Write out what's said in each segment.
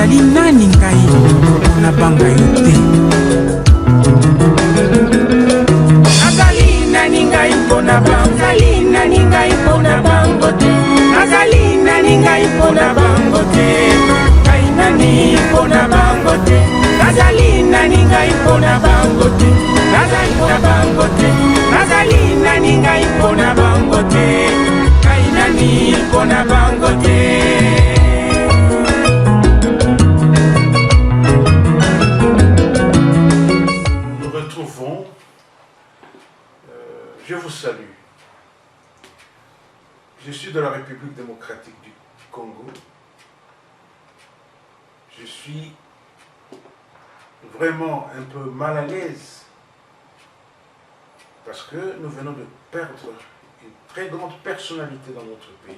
nazali nani ngai mpona banga yo te? Nazali nani ngai mpona banzali nani ngai mpona bango te? Nazali nani ngai mpona bango te? Ngai nani mpona bango te? Nazali nani ngai mpona bango te? Nazali mpona bango te? Nazali nani ngai mpona bango te? Ngai nani mpona bango te? Je vous salue. Je suis de la République démocratique du Congo. Je suis vraiment un peu mal à l'aise parce que nous venons de perdre une très grande personnalité dans notre pays.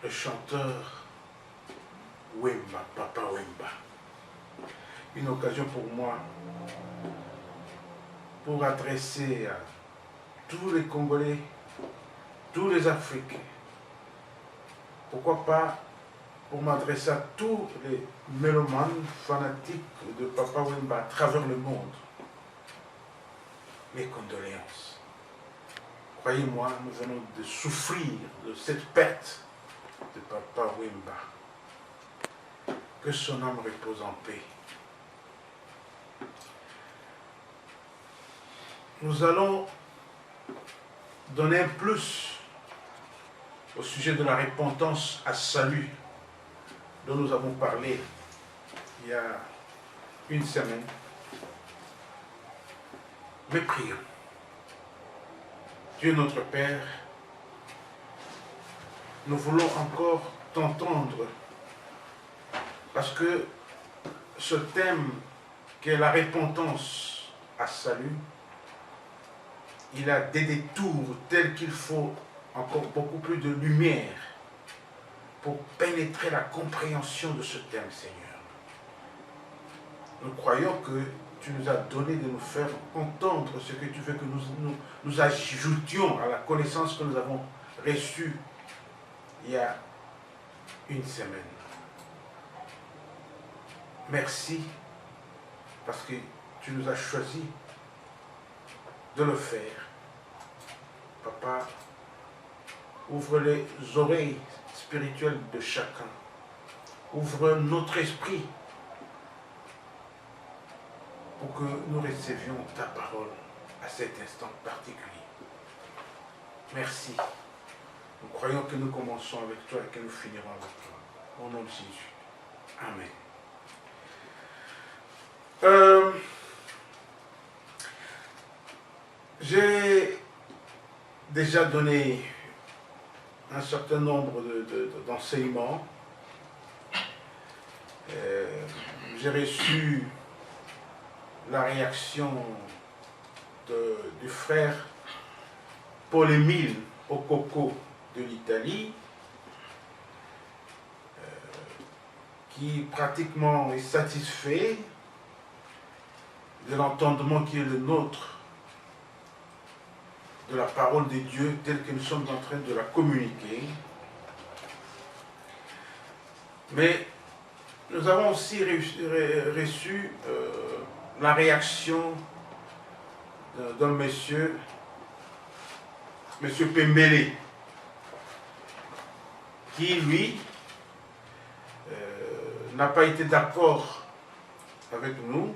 Le chanteur Wemba, Papa Wemba. Une occasion pour moi pour adresser à tous les Congolais, tous les Africains, pourquoi pas pour m'adresser à tous les mélomanes fanatiques de Papa Wemba à travers le monde, mes condoléances. Croyez-moi, nous venons de souffrir de cette perte de Papa Wemba. Que son âme repose en paix. Nous allons donner un plus au sujet de la repentance à salut dont nous avons parlé il y a une semaine. Mais prions. Dieu notre Père, nous voulons encore t'entendre parce que ce thème qui est la repentance à salut, il a des détours tels qu'il faut encore beaucoup plus de lumière pour pénétrer la compréhension de ce thème, Seigneur. Nous croyons que tu nous as donné de nous faire entendre ce que tu veux que nous ajoutions à la connaissance que nous avons reçue il y a une semaine. Merci parce que tu nous as choisis de le faire. Papa, ouvre les oreilles spirituelles de chacun. Ouvre notre esprit pour que nous recevions ta parole à cet instant particulier. Merci. Nous croyons que nous commençons avec toi et que nous finirons avec toi. Au nom de Jésus. Amen. J'ai déjà donné un certain nombre d'enseignements. J'ai reçu la réaction du frère Paul-Émile Okoko de l'Italie, qui pratiquement est satisfait de l'entendement qui est le nôtre de la parole de Dieu telle que nous sommes en train de la communiquer. Mais nous avons aussi reçu la réaction d'un monsieur Pembele, qui lui n'a pas été d'accord avec nous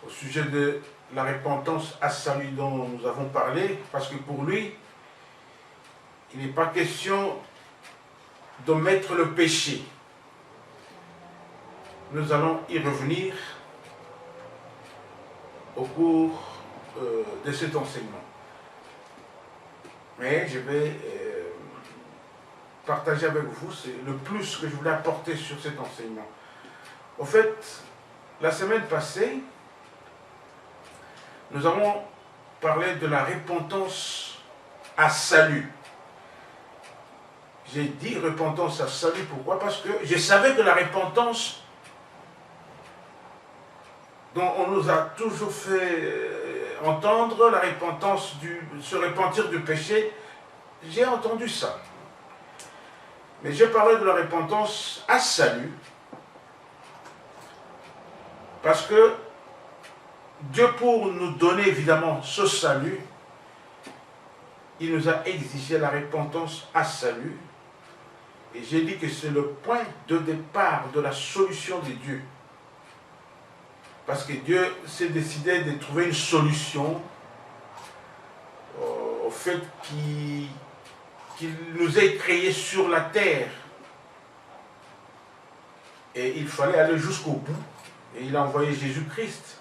au sujet de la repentance à salut dont nous avons parlé, parce que pour lui, il n'est pas question d'omettre le péché. Nous allons y revenir au cours de cet enseignement. Mais je vais partager avec vous le plus que je voulais apporter sur cet enseignement. Au fait, la semaine passée, nous avons parlé de la repentance à salut. J'ai dit repentance à salut, pourquoi? Parce que je savais que la repentance dont on nous a toujours fait entendre, la repentance, se repentir du péché, j'ai entendu ça. Mais je parlais de la repentance à salut, parce que Dieu, pour nous donner évidemment ce salut, il nous a exigé la repentance à salut. Et j'ai dit que c'est le point de départ de la solution de Dieu. Parce que Dieu s'est décidé de trouver une solution au fait qu'il nous ait créés sur la terre. Et il fallait aller jusqu'au bout. Et il a envoyé Jésus-Christ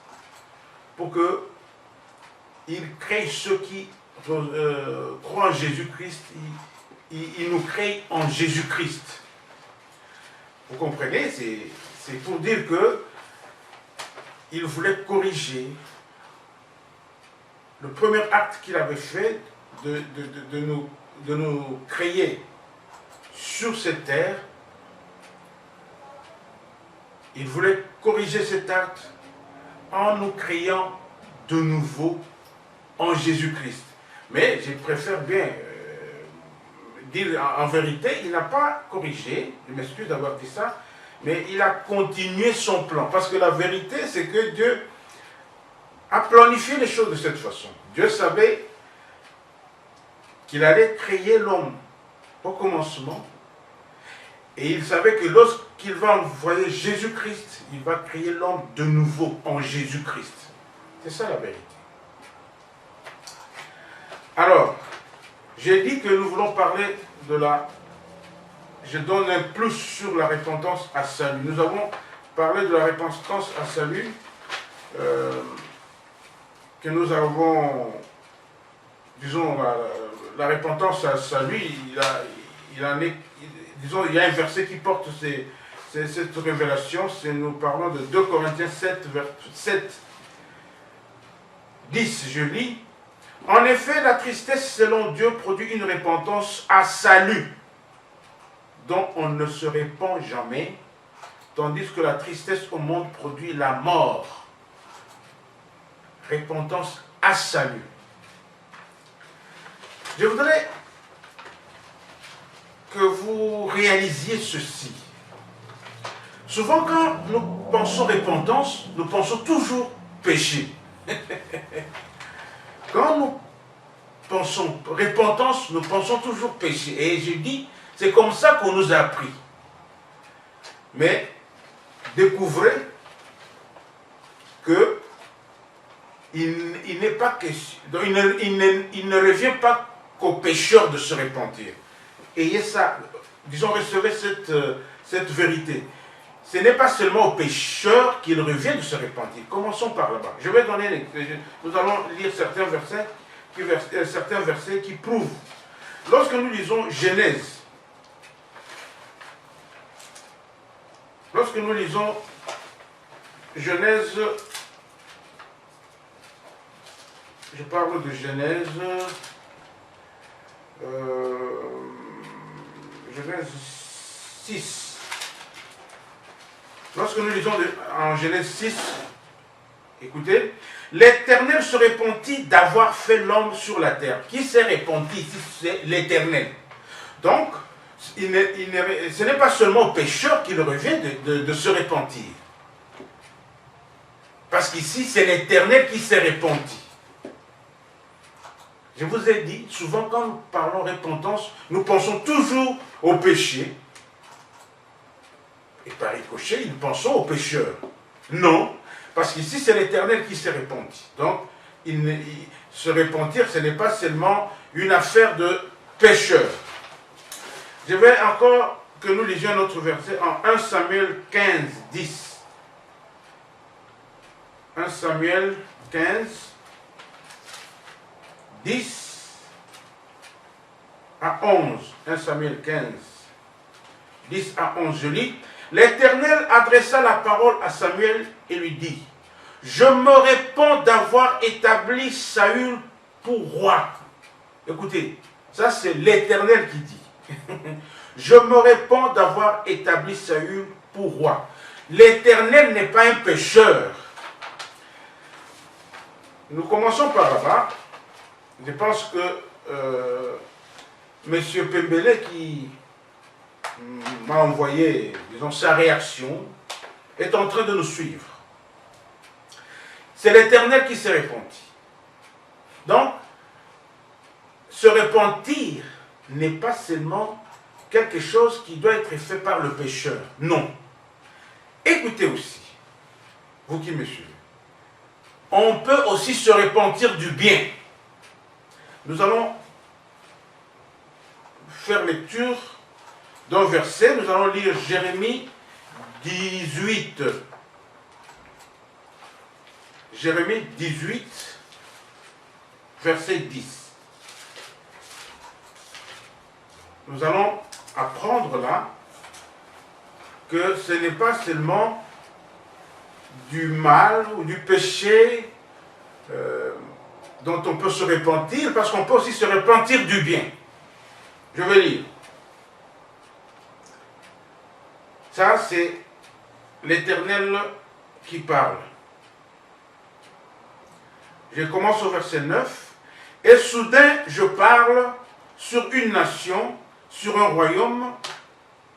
pour qu'il crée ceux qui croient en Jésus-Christ. Il nous crée en Jésus-Christ. Vous comprenez? C'est pour dire que il voulait corriger le premier acte qu'il avait fait de nous créer sur cette terre. Il voulait corriger cet acte en nous créant de nouveau en Jésus-Christ. Mais je préfère bien dire en vérité, il n'a pas corrigé, je m'excuse d'avoir dit ça, mais il a continué son plan. Parce que la vérité, c'est que Dieu a planifié les choses de cette façon. Dieu savait qu'il allait créer l'homme au commencement. Et il savait que lorsqu'il va envoyer Jésus-Christ, il va créer l'homme de nouveau en Jésus-Christ. C'est ça la vérité. Alors, j'ai dit que nous voulons parler de la... Je donne un plus sur la repentance à salut. Nous avons parlé de la repentance à salut, que nous avons, disons, la repentance à salut, il y a un verset qui porte cette révélation, nous parlons de 2 Corinthiens 7, 10, je lis. En effet, la tristesse selon Dieu produit une repentance à salut, dont on ne se répand jamais, tandis que la tristesse au monde produit la mort. Repentance à salut. Je voudrais que vous réalisiez ceci. Souvent, quand nous pensons repentance, nous pensons toujours péché. Quand nous pensons repentance, nous pensons toujours péché. Et je dis, c'est comme ça qu'on nous a appris. Mais découvrez que il n'est pas question, il ne revient pas qu'aux pécheurs de se repentir. Ayez ça, disons, recevez cette vérité. Ce n'est pas seulement aux pécheurs qu'il revient de se repentir. Commençons par là-bas. Je vais donner, nous allons lire certains versets qui prouvent. Lorsque nous lisons Genèse, je parle de Genèse, Genèse 6. Lorsque nous lisons en Genèse 6, écoutez, l'Éternel se repentit d'avoir fait l'homme sur la terre. Qui s'est repenti ici? C'est l'Éternel. Donc, ce n'est pas seulement au pécheur qu'il revient de se repentir. Parce qu'ici, c'est l'Éternel qui s'est repenti. Je vous ai dit, souvent quand nous parlons repentance, nous pensons toujours au péché. Et par ricochet, nous pensons aux pécheurs. Non, parce qu'ici, c'est l'Éternel qui s'est repenti. Donc, se repentir, ce n'est pas seulement une affaire de pécheurs. Je vais encore que nous lisions un autre verset en 1 Samuel 15, 10. 1 Samuel 15, 10 à 11. 1 Samuel 15, 10 à 11, je lis. L'Éternel adressa la parole à Samuel et lui dit, « Je me répands d'avoir établi Saül pour roi. » Écoutez, ça c'est l'Éternel qui dit. « Je me répands d'avoir établi Saül pour roi. » L'Éternel n'est pas un pécheur. Nous commençons par là-bas. Je pense que M. Pembele qui m'a envoyé, disons, sa réaction, est en train de nous suivre. C'est l'Éternel qui s'est repenti. Donc, se repentir n'est pas seulement quelque chose qui doit être fait par le pécheur. Non. Écoutez aussi, vous qui me suivez. On peut aussi se repentir du bien. Nous allons faire lecture d'un verset. Nous allons lire Jérémie 18. Jérémie 18, verset 10. Nous allons apprendre là que ce n'est pas seulement du mal ou du péché dont on peut se repentir, parce qu'on peut aussi se repentir du bien. Je vais lire. Ça, c'est l'Éternel qui parle. Je commence au verset 9. Et soudain, je parle sur une nation, sur un royaume,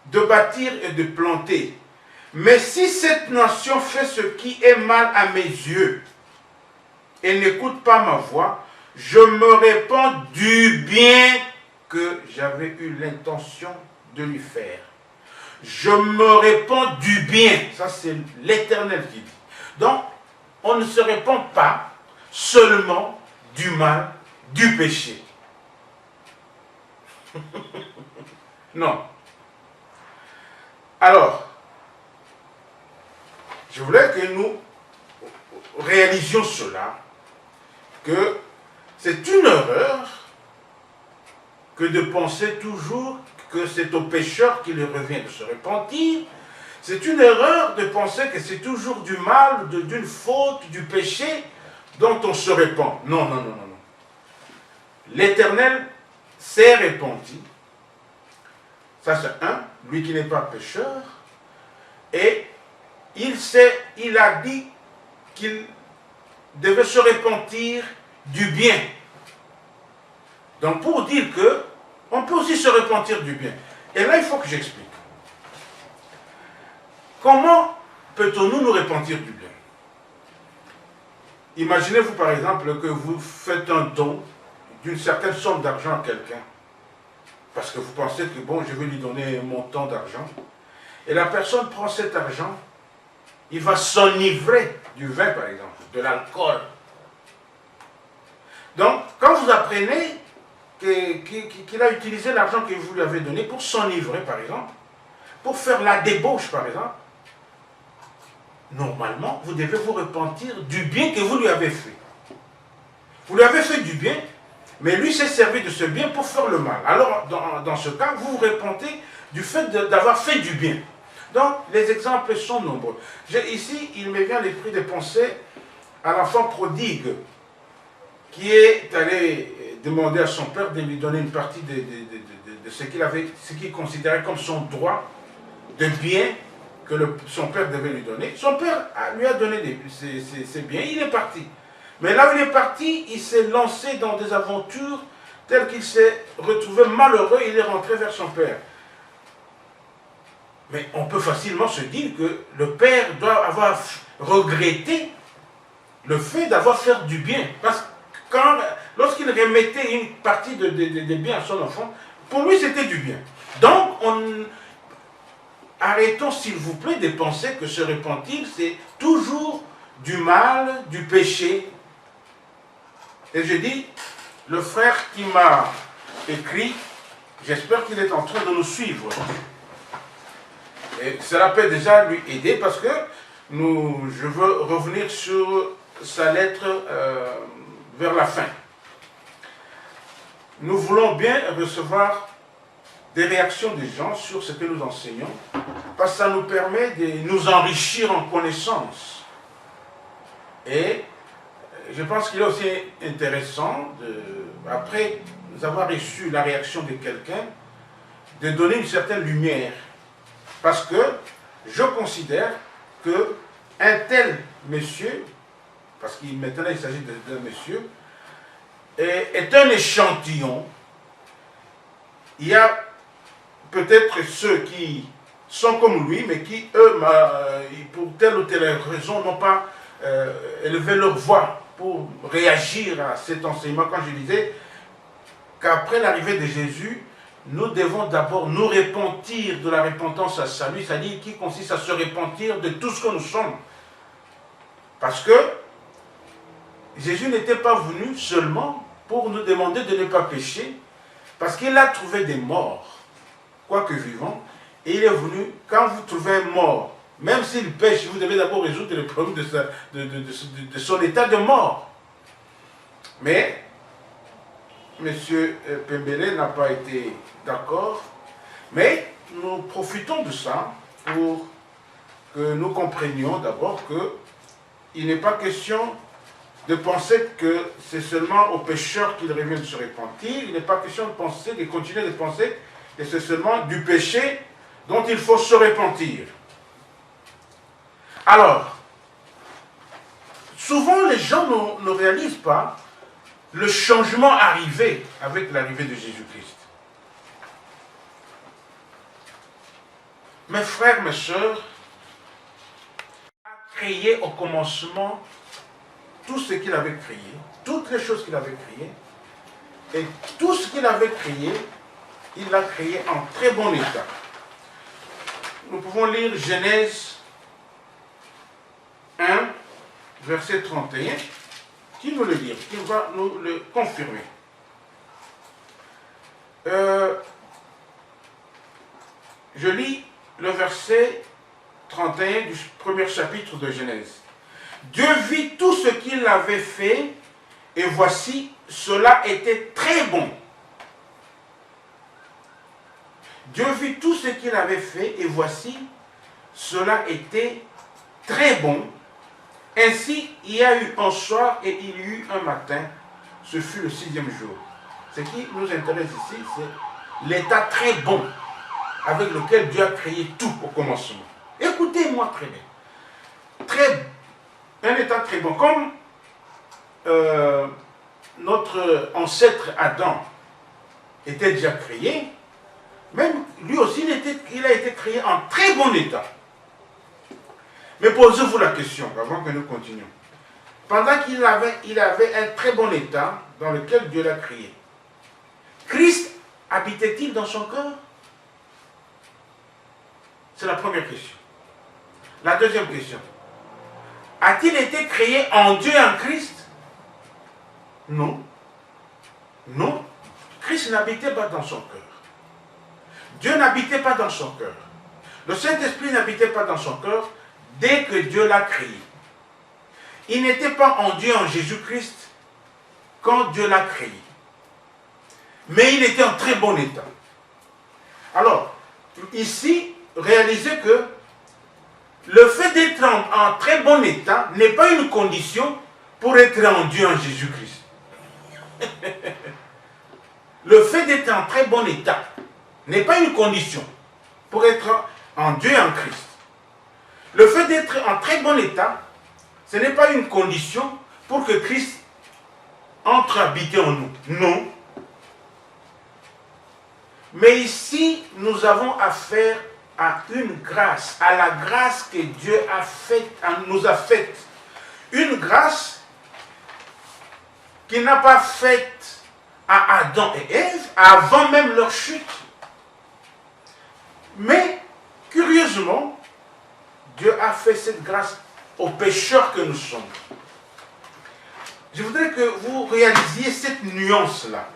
de bâtir et de planter. Mais si cette nation fait ce qui est mal à mes yeux et n'écoute pas ma voix, je me répands du bien que j'avais eu l'intention de lui faire. Je me répands du bien. Ça, c'est l'Éternel qui dit. Donc, on ne se répand pas seulement du mal, du péché. Non. Alors, je voulais que nous réalisions cela, que c'est une erreur que de penser toujours que c'est au pécheur qu'il revient de se repentir. C'est une erreur de penser que c'est toujours du mal, d'une faute, du péché dont on se répand. Non, non, non, non, non. L'Éternel s'est repenti. Ça c'est un, lui qui n'est pas pécheur. Et il a dit qu'il devait se repentir du bien. Donc pour dire que on peut aussi se repentir du bien. Et là, il faut que j'explique. Comment peut-on nous repentir du bien? Imaginez-vous par exemple que vous faites un don d'une certaine somme d'argent à quelqu'un. Parce que vous pensez que, bon, je vais lui donner un montant d'argent. Et la personne prend cet argent, il va s'enivrer du vin par exemple, de l'alcool. Donc, quand vous apprenez qu'il a utilisé l'argent que vous lui avez donné pour s'enivrer, par exemple, pour faire la débauche, par exemple, normalement, vous devez vous repentir du bien que vous lui avez fait. Vous lui avez fait du bien, mais lui s'est servi de ce bien pour faire le mal. Alors, dans ce cas, vous vous repentez du fait d'avoir fait du bien. Donc, les exemples sont nombreux. Ici, il me vient l'esprit de penser à l'enfant prodigue qui est allé demander à son père de lui donner une partie de ce qu'il considérait comme son droit de bien que son père devait lui donner. Son père lui a donné ses biens, il est parti. Mais là où il est parti, il s'est lancé dans des aventures telles qu'il s'est retrouvé malheureux, il est rentré vers son père. Mais on peut facilement se dire que le père doit avoir regretté le fait d'avoir fait du bien. Parce que lorsqu'il remettait une partie des biens à son enfant, pour lui c'était du bien. Donc, arrêtons s'il vous plaît de penser que se repentir, c'est toujours du mal, du péché. Et je dis, le frère qui m'a écrit, j'espère qu'il est en train de nous suivre. Et cela peut déjà lui aider parce que je veux revenir sur sa lettre vers la fin. Nous voulons bien recevoir des réactions des gens sur ce que nous enseignons parce que ça nous permet de nous enrichir en connaissances. Et je pense qu'il est aussi intéressant, après avoir reçu la réaction de quelqu'un, de donner une certaine lumière. Parce que je considère qu'un tel monsieur, parce que maintenant il s'agit d'un monsieur, est un échantillon. Il y a peut-être ceux qui sont comme lui, mais qui, eux, pour telle ou telle raison, n'ont pas élevé leur voix pour réagir à cet enseignement. Quand je disais qu'après l'arrivée de Jésus, nous devons d'abord nous repentir de la repentance à salut, c'est-à-dire qui consiste à se repentir de tout ce que nous sommes. Parce que Jésus n'était pas venu seulement pour nous demander de ne pas pécher, parce qu'il a trouvé des morts, quoique vivants, et il est venu, quand vous trouvez un mort, même s'il pêche, vous devez d'abord résoudre le problème de son état de mort. Mais M. Pembele n'a pas été d'accord, mais nous profitons de ça pour que nous comprenions d'abord qu'il n'est pas question de penser que c'est seulement aux pécheurs qu'il revient de se repentir, il n'est pas question de penser, de continuer de penser que c'est seulement du péché dont il faut se repentir. Alors, souvent les gens ne réalisent pas le changement arrivé avec l'arrivée de Jésus-Christ. Mes frères, mes sœurs, a créé au commencement tout ce qu'il avait créé, toutes les choses qu'il avait créées, et tout ce qu'il avait créé, il l'a créé en très bon état. Nous pouvons lire Genèse 1, verset 31, qui nous le dit, qui va nous le confirmer. Je lis le verset 31 du premier chapitre de Genèse. Dieu vit tout ce qu'il avait fait, et voici, cela était très bon. Dieu vit tout ce qu'il avait fait, et voici, cela était très bon. Ainsi, il y a eu un soir et il y eut un matin. Ce fut le 6e jour. Ce qui nous intéresse ici, c'est l'état très bon avec lequel Dieu a créé tout au commencement. Écoutez-moi très bien. Un état très bon. Comme notre ancêtre Adam était déjà créé, même lui aussi, il a été créé en très bon état. Mais posez-vous la question, avant que nous continuions. Pendant qu'il avait un très bon état dans lequel Dieu l'a créé, Christ habitait-il dans son cœur? C'est la première question. La deuxième question. A-t-il été créé en Dieu et en Christ? Non. Non. Christ n'habitait pas dans son cœur. Dieu n'habitait pas dans son cœur. Le Saint-Esprit n'habitait pas dans son cœur dès que Dieu l'a créé. Il n'était pas en Dieu, en Jésus-Christ, quand Dieu l'a créé. Mais il était en très bon état. Alors, ici, réalisez que le fait d'être en très bon état n'est pas une condition pour être en Dieu, en Jésus-Christ. Le fait d'être en très bon état n'est pas une condition pour être en Dieu et en Christ. Le fait d'être en très bon état, ce n'est pas une condition pour que Christ entre habiter en nous. Non. Mais ici, nous avons affaire à une grâce, à la grâce que Dieu nous a faite. Une grâce qu'il n'a pas faite à Adam et Ève avant même leur chute. Mais, curieusement, Dieu a fait cette grâce aux pécheurs que nous sommes. Je voudrais que vous réalisiez cette nuance-là.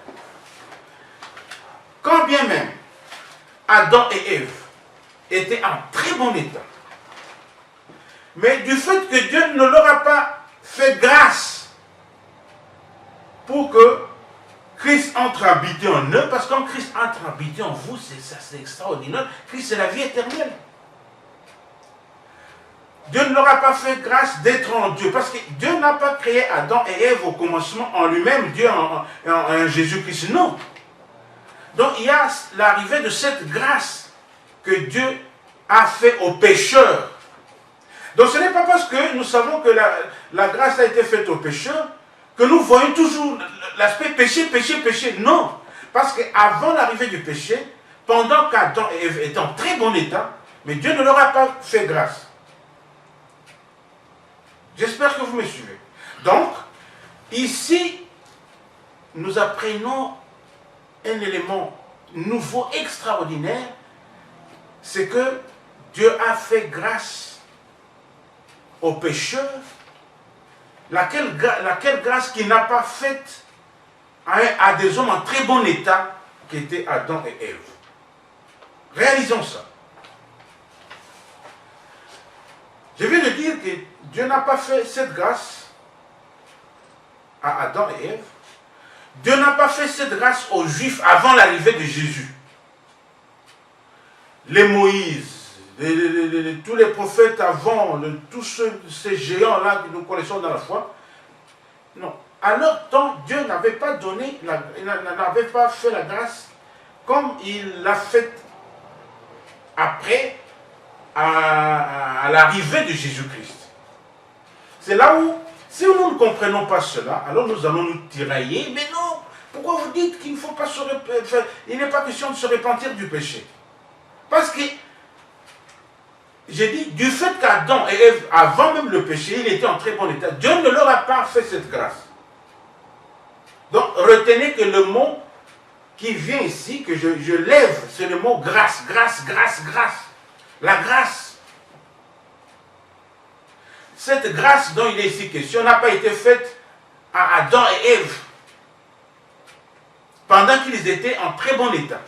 Quand bien même Adam et Ève étaient en très bon état, mais du fait que Dieu ne leur a pas fait grâce pour que Christ entre habiter en eux, parce que quand Christ entre habiter en vous, c'est extraordinaire. Christ, c'est la vie éternelle. Dieu ne leur a pas fait grâce d'être en Dieu, parce que Dieu n'a pas créé Adam et Ève au commencement en lui-même, Dieu en Jésus-Christ, non. Donc il y a l'arrivée de cette grâce que Dieu a fait aux pécheurs. Donc ce n'est pas parce que nous savons que la grâce a été faite aux pécheurs que nous voyons toujours l'aspect péché, péché, péché. Non. Parce qu'avant l'arrivée du péché, pendant qu'Adam et Ève étaient en très bon état, mais Dieu ne leur a pas fait grâce. J'espère que vous me suivez. Donc, ici, nous apprenons un élément nouveau, extraordinaire, c'est que Dieu a fait grâce aux pécheurs, laquelle grâce qu'il n'a pas faite à des hommes en très bon état, qui étaient Adam et Ève. Réalisons ça. Je viens de dire que Dieu n'a pas fait cette grâce à Adam et Ève. Dieu n'a pas fait cette grâce aux Juifs avant l'arrivée de Jésus. Les Moïse, tous les prophètes avant, tous ces géants-là que nous connaissons dans la foi, non. À leur temps, Dieu n'avait pas donné, n'avait pas fait la grâce comme il l'a fait après, à l'arrivée de Jésus-Christ. C'est là où, si nous ne comprenons pas cela, alors nous allons nous tirailler. Mais non, pourquoi vous dites qu'il ne faut pas se repentir, il n'est pas question de se repentir du péché? Parce que, j'ai dit, du fait qu'Adam et Ève, avant même le péché, il était en très bon état, Dieu ne leur a pas fait cette grâce. Donc, retenez que le mot qui vient ici, que je lève, c'est le mot grâce, grâce, grâce, grâce. La grâce. Cette grâce dont il est ici question n'a pas été faite à Adam et Ève pendant qu'ils étaient en très bon état.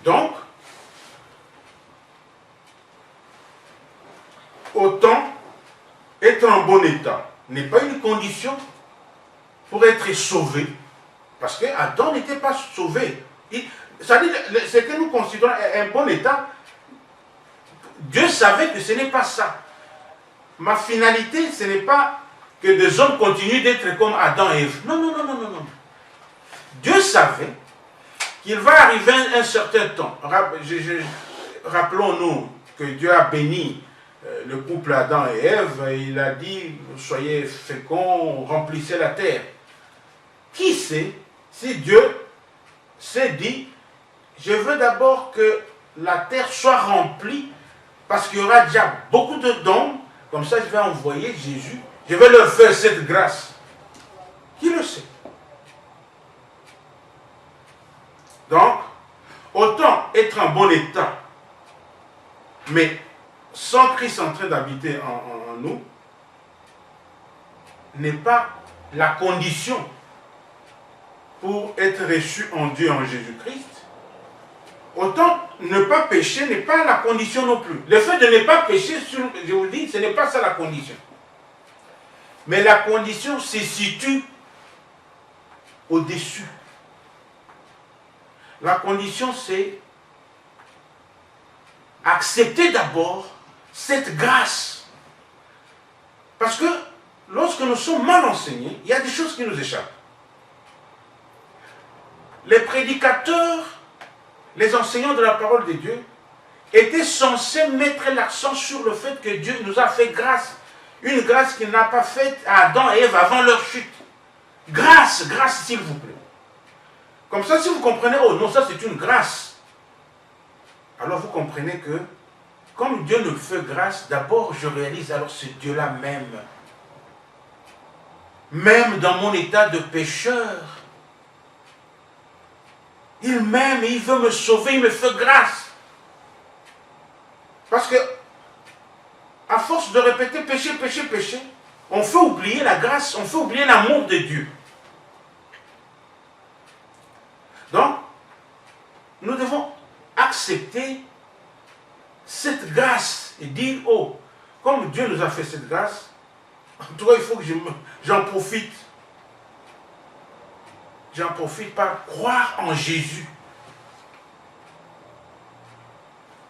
Donc, autant être en bon état n'est pas une condition pour être sauvé, parce que Adam n'était pas sauvé. C'est-à-dire, ce que nous considérons un bon état, Dieu savait que ce n'est pas ça. Ma finalité, ce n'est pas que des hommes continuent d'être comme Adam et Ève. Non, non, non, non, non, non. Dieu savait qu'il va arriver un certain temps. Rappelons-nous que Dieu a béni le couple Adam et Ève, et il a dit, soyez féconds, remplissez la terre. Qui sait si Dieu s'est dit, je veux d'abord que la terre soit remplie, parce qu'il y aura déjà beaucoup de dons, comme ça je vais envoyer Jésus, je vais leur faire cette grâce. Qui le sait? Donc, autant être en bon état, mais sans Christ en train d'habiter en nous, n'est pas la condition pour être reçu en Dieu, en Jésus-Christ. Autant ne pas pécher n'est pas la condition non plus. Le fait de ne pas pécher, je vous dis, ce n'est pas ça la condition. Mais la condition se situe au-dessus. La condition, c'est accepter d'abord cette grâce. Parce que lorsque nous sommes mal enseignés, il y a des choses qui nous échappent. Les prédicateurs, les enseignants de la parole de Dieu, étaient censés mettre l'accent sur le fait que Dieu nous a fait grâce. Une grâce qu'il n'a pas faite à Adam et Ève avant leur chute. Grâce, grâce s'il vous plaît. Comme ça, si vous comprenez, oh non, ça c'est une grâce. Alors vous comprenez que, comme Dieu nous fait grâce, d'abord je réalise, alors c'est Dieu-là même. Même dans mon état de pécheur, il m'aime et il veut me sauver, il me fait grâce. Parce que, à force de répéter péché, péché, péché, on fait oublier la grâce, on fait oublier l'amour de Dieu. Donc, nous devons accepter cette grâce et dire, oh, comme Dieu nous a fait cette grâce, en tout cas, il faut que j'en profite. J'en profite par croire en Jésus.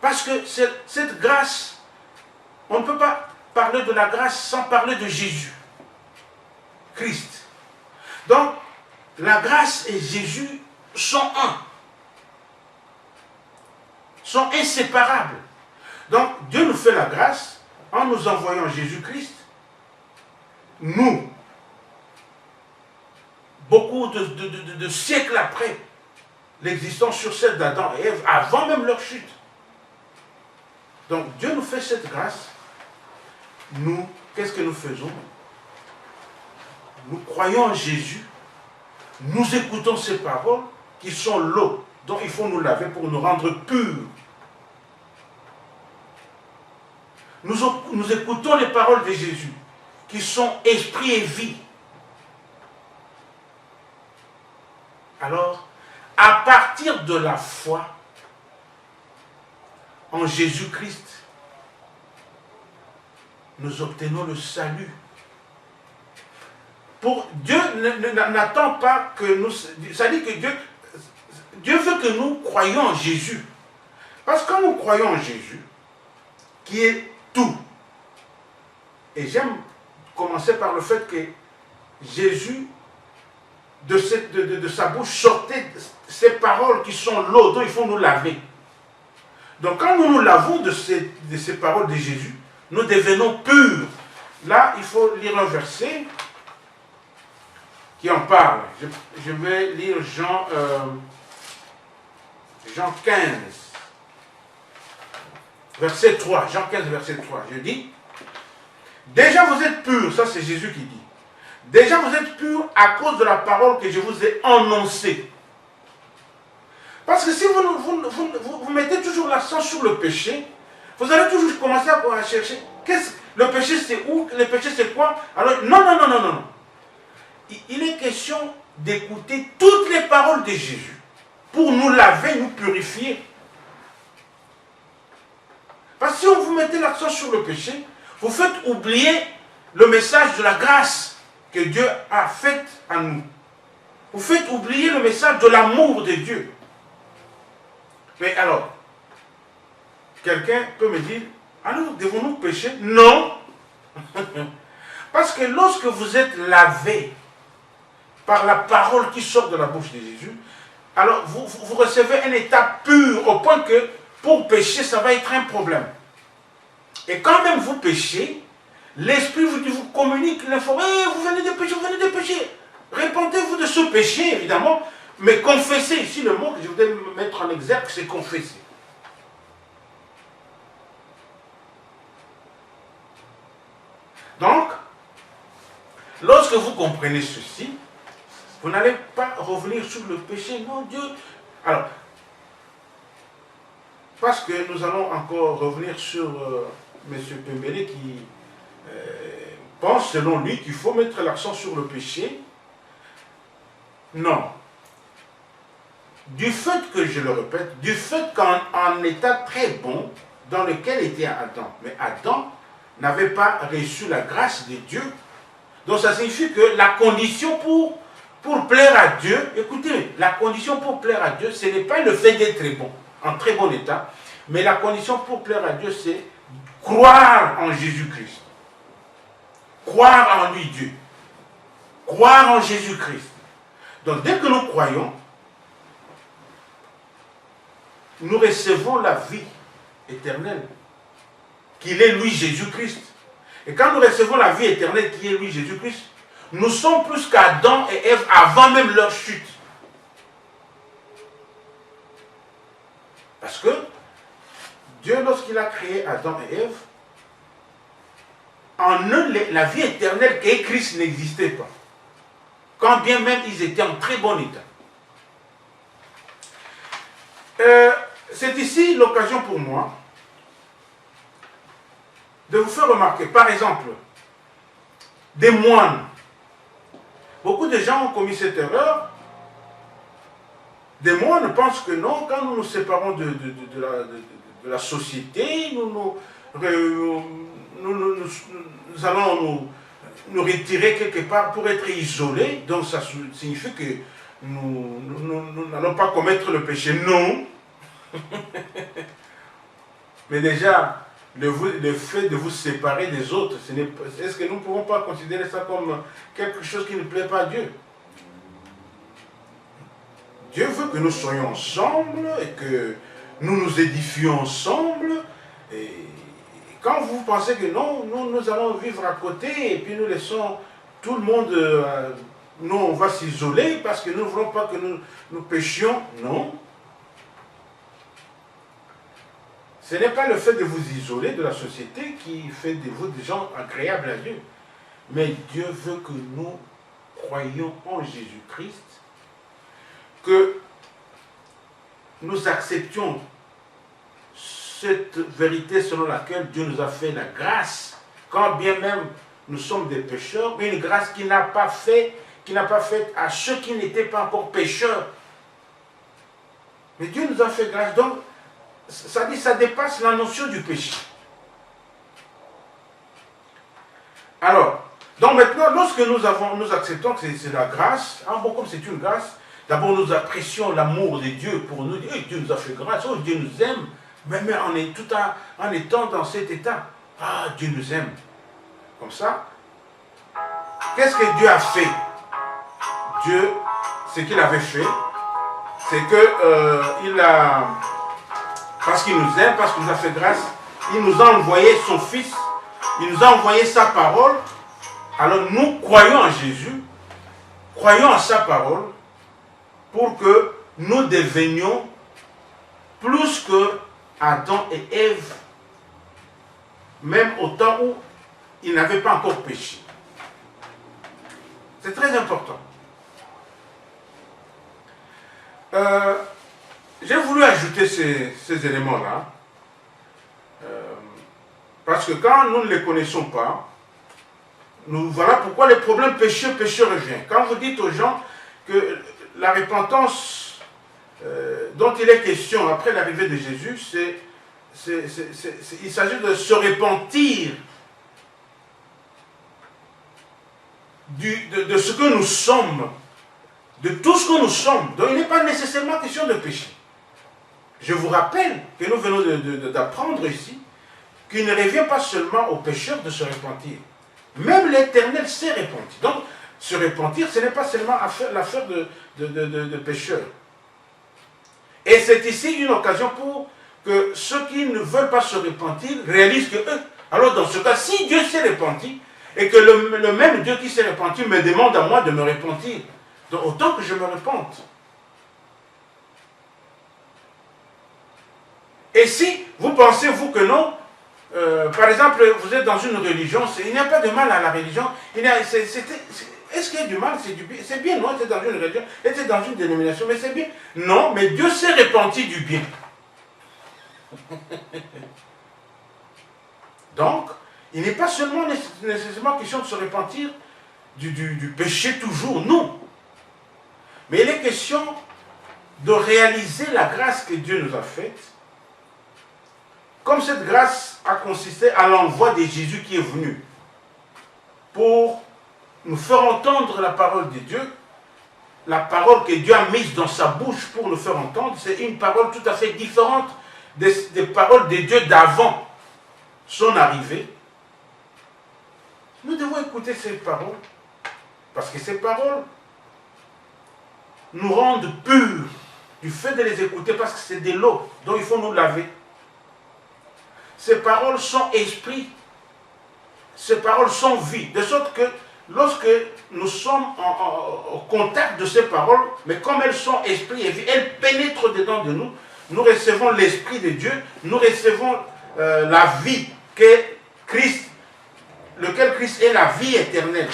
Parce que cette grâce, on ne peut pas parler de la grâce sans parler de Jésus, Christ. Donc, la grâce et Jésus sont un, sont inséparables. Donc, Dieu nous fait la grâce en nous envoyant Jésus-Christ. Nous, beaucoup de siècles après l'existence sur celle d'Adam et Ève, avant même leur chute. Donc Dieu nous fait cette grâce. Nous, qu'est-ce que nous faisons? Nous croyons en Jésus, nous écoutons ses paroles qui sont l'eau dont il faut nous laver pour nous rendre purs. Nous écoutons les paroles de Jésus qui sont esprit et vie. Alors, à partir de la foi en Jésus-Christ, nous obtenons le salut. Dieu n'attend pas que nous... Ça dit que Dieu veut que nous croyions en Jésus. Parce que quand nous croyons en Jésus, qui est tout, et j'aime commencer par le fait que Jésus, de sa bouche, sortait ces paroles qui sont l'eau dont il faut nous laver. Donc quand nous nous lavons de ces paroles de Jésus, nous devenons purs. Là, il faut lire un verset qui en parle. Je vais lire Jean 15, verset 3. Jean 15, verset 3. Je dis, déjà vous êtes purs, ça c'est Jésus qui dit. Déjà vous êtes purs à cause de la parole que je vous ai annoncée. Parce que si vous mettez toujours l'accent sur le péché, vous allez toujours commencer à chercher. Le péché c'est où? Le péché c'est quoi? Alors, non. Il est question d'écouter toutes les paroles de Jésus pour nous laver, nous purifier. Parce que si vous mettez l'accent sur le péché, vous faites oublier le message de la grâce que Dieu a fait à nous. Vous faites oublier le message de l'amour de Dieu. Mais alors, quelqu'un peut me dire, alors devons-nous pécher? Non. Parce que lorsque vous êtes lavé par la parole qui sort de la bouche de Jésus, alors vous recevez un état pur au point que pour pécher, ça va être un problème. Et quand même vous péchez, l'Esprit vous communique l'information. Hey, vous venez de pécher, vous venez de pécher. Répentez-vous de ce péché, évidemment, mais confessez. Ici, le mot que je voudrais mettre en exergue, c'est confesser. Donc, lorsque vous comprenez ceci, vous n'allez pas revenir sur le péché. Non, Dieu... Alors, parce que nous allons encore revenir sur M. Pembele qui pense, selon lui, qu'il faut mettre l'accent sur le péché. Non. Du fait que, je le répète, du fait qu'en état très bon, dans lequel était Adam, mais Adam n'avait pas reçu la grâce de Dieu. Donc ça signifie que la condition pour plaire à Dieu, écoutez, la condition pour plaire à Dieu, ce n'est pas le fait d'être bon, en très bon état, mais la condition pour plaire à Dieu, c'est croire en Jésus-Christ. Croire en lui, Dieu. Croire en Jésus-Christ. Donc dès que nous croyons, nous recevons la vie éternelle, qu'il est lui Jésus-Christ. Et quand nous recevons la vie éternelle qui est lui Jésus-Christ, nous sommes plus qu'Adam et Ève avant même leur chute. Parce que Dieu, lorsqu'il a créé Adam et Ève, en eux, la vie éternelle qu'est Christ n'existait pas. Quand bien même ils étaient en très bon état. C'est ici l'occasion pour moi de vous faire remarquer, par exemple, des moines. Beaucoup de gens ont commis cette erreur. Des moines pensent que non, quand nous nous séparons de la société, nous allons nous retirer quelque part pour être isolés. Donc ça signifie que nous n'allons pas commettre le péché. Non. Mais déjà, le fait de vous séparer des autres, est-ce que nous ne pouvons pas considérer ça comme quelque chose qui ne plaît pas à Dieu? Dieu veut que nous soyons ensemble et que nous nous édifions ensemble. Et quand vous pensez que non, nous allons vivre à côté et puis nous laissons tout le monde nous, on va s'isoler parce que nous ne voulons pas que nous péchions. Non. Ce n'est pas le fait de vous isoler de la société qui fait de vous des gens agréables à Dieu. Mais Dieu veut que nous croyions en Jésus-Christ, que nous acceptions cette vérité selon laquelle Dieu nous a fait la grâce, quand bien même nous sommes des pécheurs, mais une grâce qui n'a pas fait à ceux qui n'étaient pas encore pécheurs. Mais Dieu nous a fait grâce. Donc, ça dit, ça dépasse la notion du péché. Alors, donc maintenant, lorsque nous acceptons que c'est la grâce, hein, bon, comme c'est une grâce, d'abord nous apprécions l'amour de Dieu pour nous. Hey, Dieu nous a fait grâce, oh, Dieu nous aime, mais en étant dans cet état. Ah, Dieu nous aime. Comme ça, qu'est-ce que Dieu a fait? Dieu, ce qu'il avait fait, c'est que parce qu'il nous aime, parce qu'il nous a fait grâce, il nous a envoyé son Fils, il nous a envoyé sa parole. Alors nous croyons en Jésus, croyons en sa parole, pour que nous devenions plus que Adam et Ève, même au temps où ils n'avaient pas encore péché. C'est très important. J'ai voulu ajouter ces éléments-là, parce que quand nous ne les connaissons pas, voilà pourquoi les problèmes péché revient. Quand vous dites aux gens que la repentance dont il est question après l'arrivée de Jésus, il s'agit de se repentir de ce que nous sommes, de tout ce que nous sommes. Donc il n'est pas nécessairement question de péché. Je vous rappelle que nous venons d'apprendre ici qu'il ne revient pas seulement aux pécheurs de se repentir. Même l'Éternel s'est repenti. Donc, se repentir, ce n'est pas seulement l'affaire de pécheurs. Et c'est ici une occasion pour que ceux qui ne veulent pas se repentir réalisent que eux. Alors, dans ce cas, si Dieu s'est repenti, et que le même Dieu qui s'est repenti me demande à moi de me repentir, donc autant que je me repente. Et si vous pensez, vous, que non, par exemple, vous êtes dans une religion, il n'y a pas de mal à la religion. Est-ce qu'il y a du mal? C'est bien, non? C'est dans une religion, c'est dans une dénomination, mais c'est bien. Non, mais Dieu s'est repenti du bien. Donc, il n'est pas seulement nécessairement question de se repentir du péché toujours, non. Mais il est question de réaliser la grâce que Dieu nous a faite. Comme cette grâce a consisté à l'envoi de Jésus qui est venu pour nous faire entendre la parole de Dieu, la parole que Dieu a mise dans sa bouche pour nous faire entendre, c'est une parole tout à fait différente des paroles de Dieu d'avant son arrivée. Nous devons écouter ces paroles, parce que ces paroles nous rendent purs du fait de les écouter, parce que c'est de l'eau dont il faut nous laver. Ces paroles sont esprit, ces paroles sont vie, de sorte que lorsque nous sommes au contact de ces paroles, mais comme elles sont esprit et vie, elles pénètrent dedans de nous, nous recevons l'esprit de Dieu, nous recevons la vie que Christ, lequel Christ est la vie éternelle.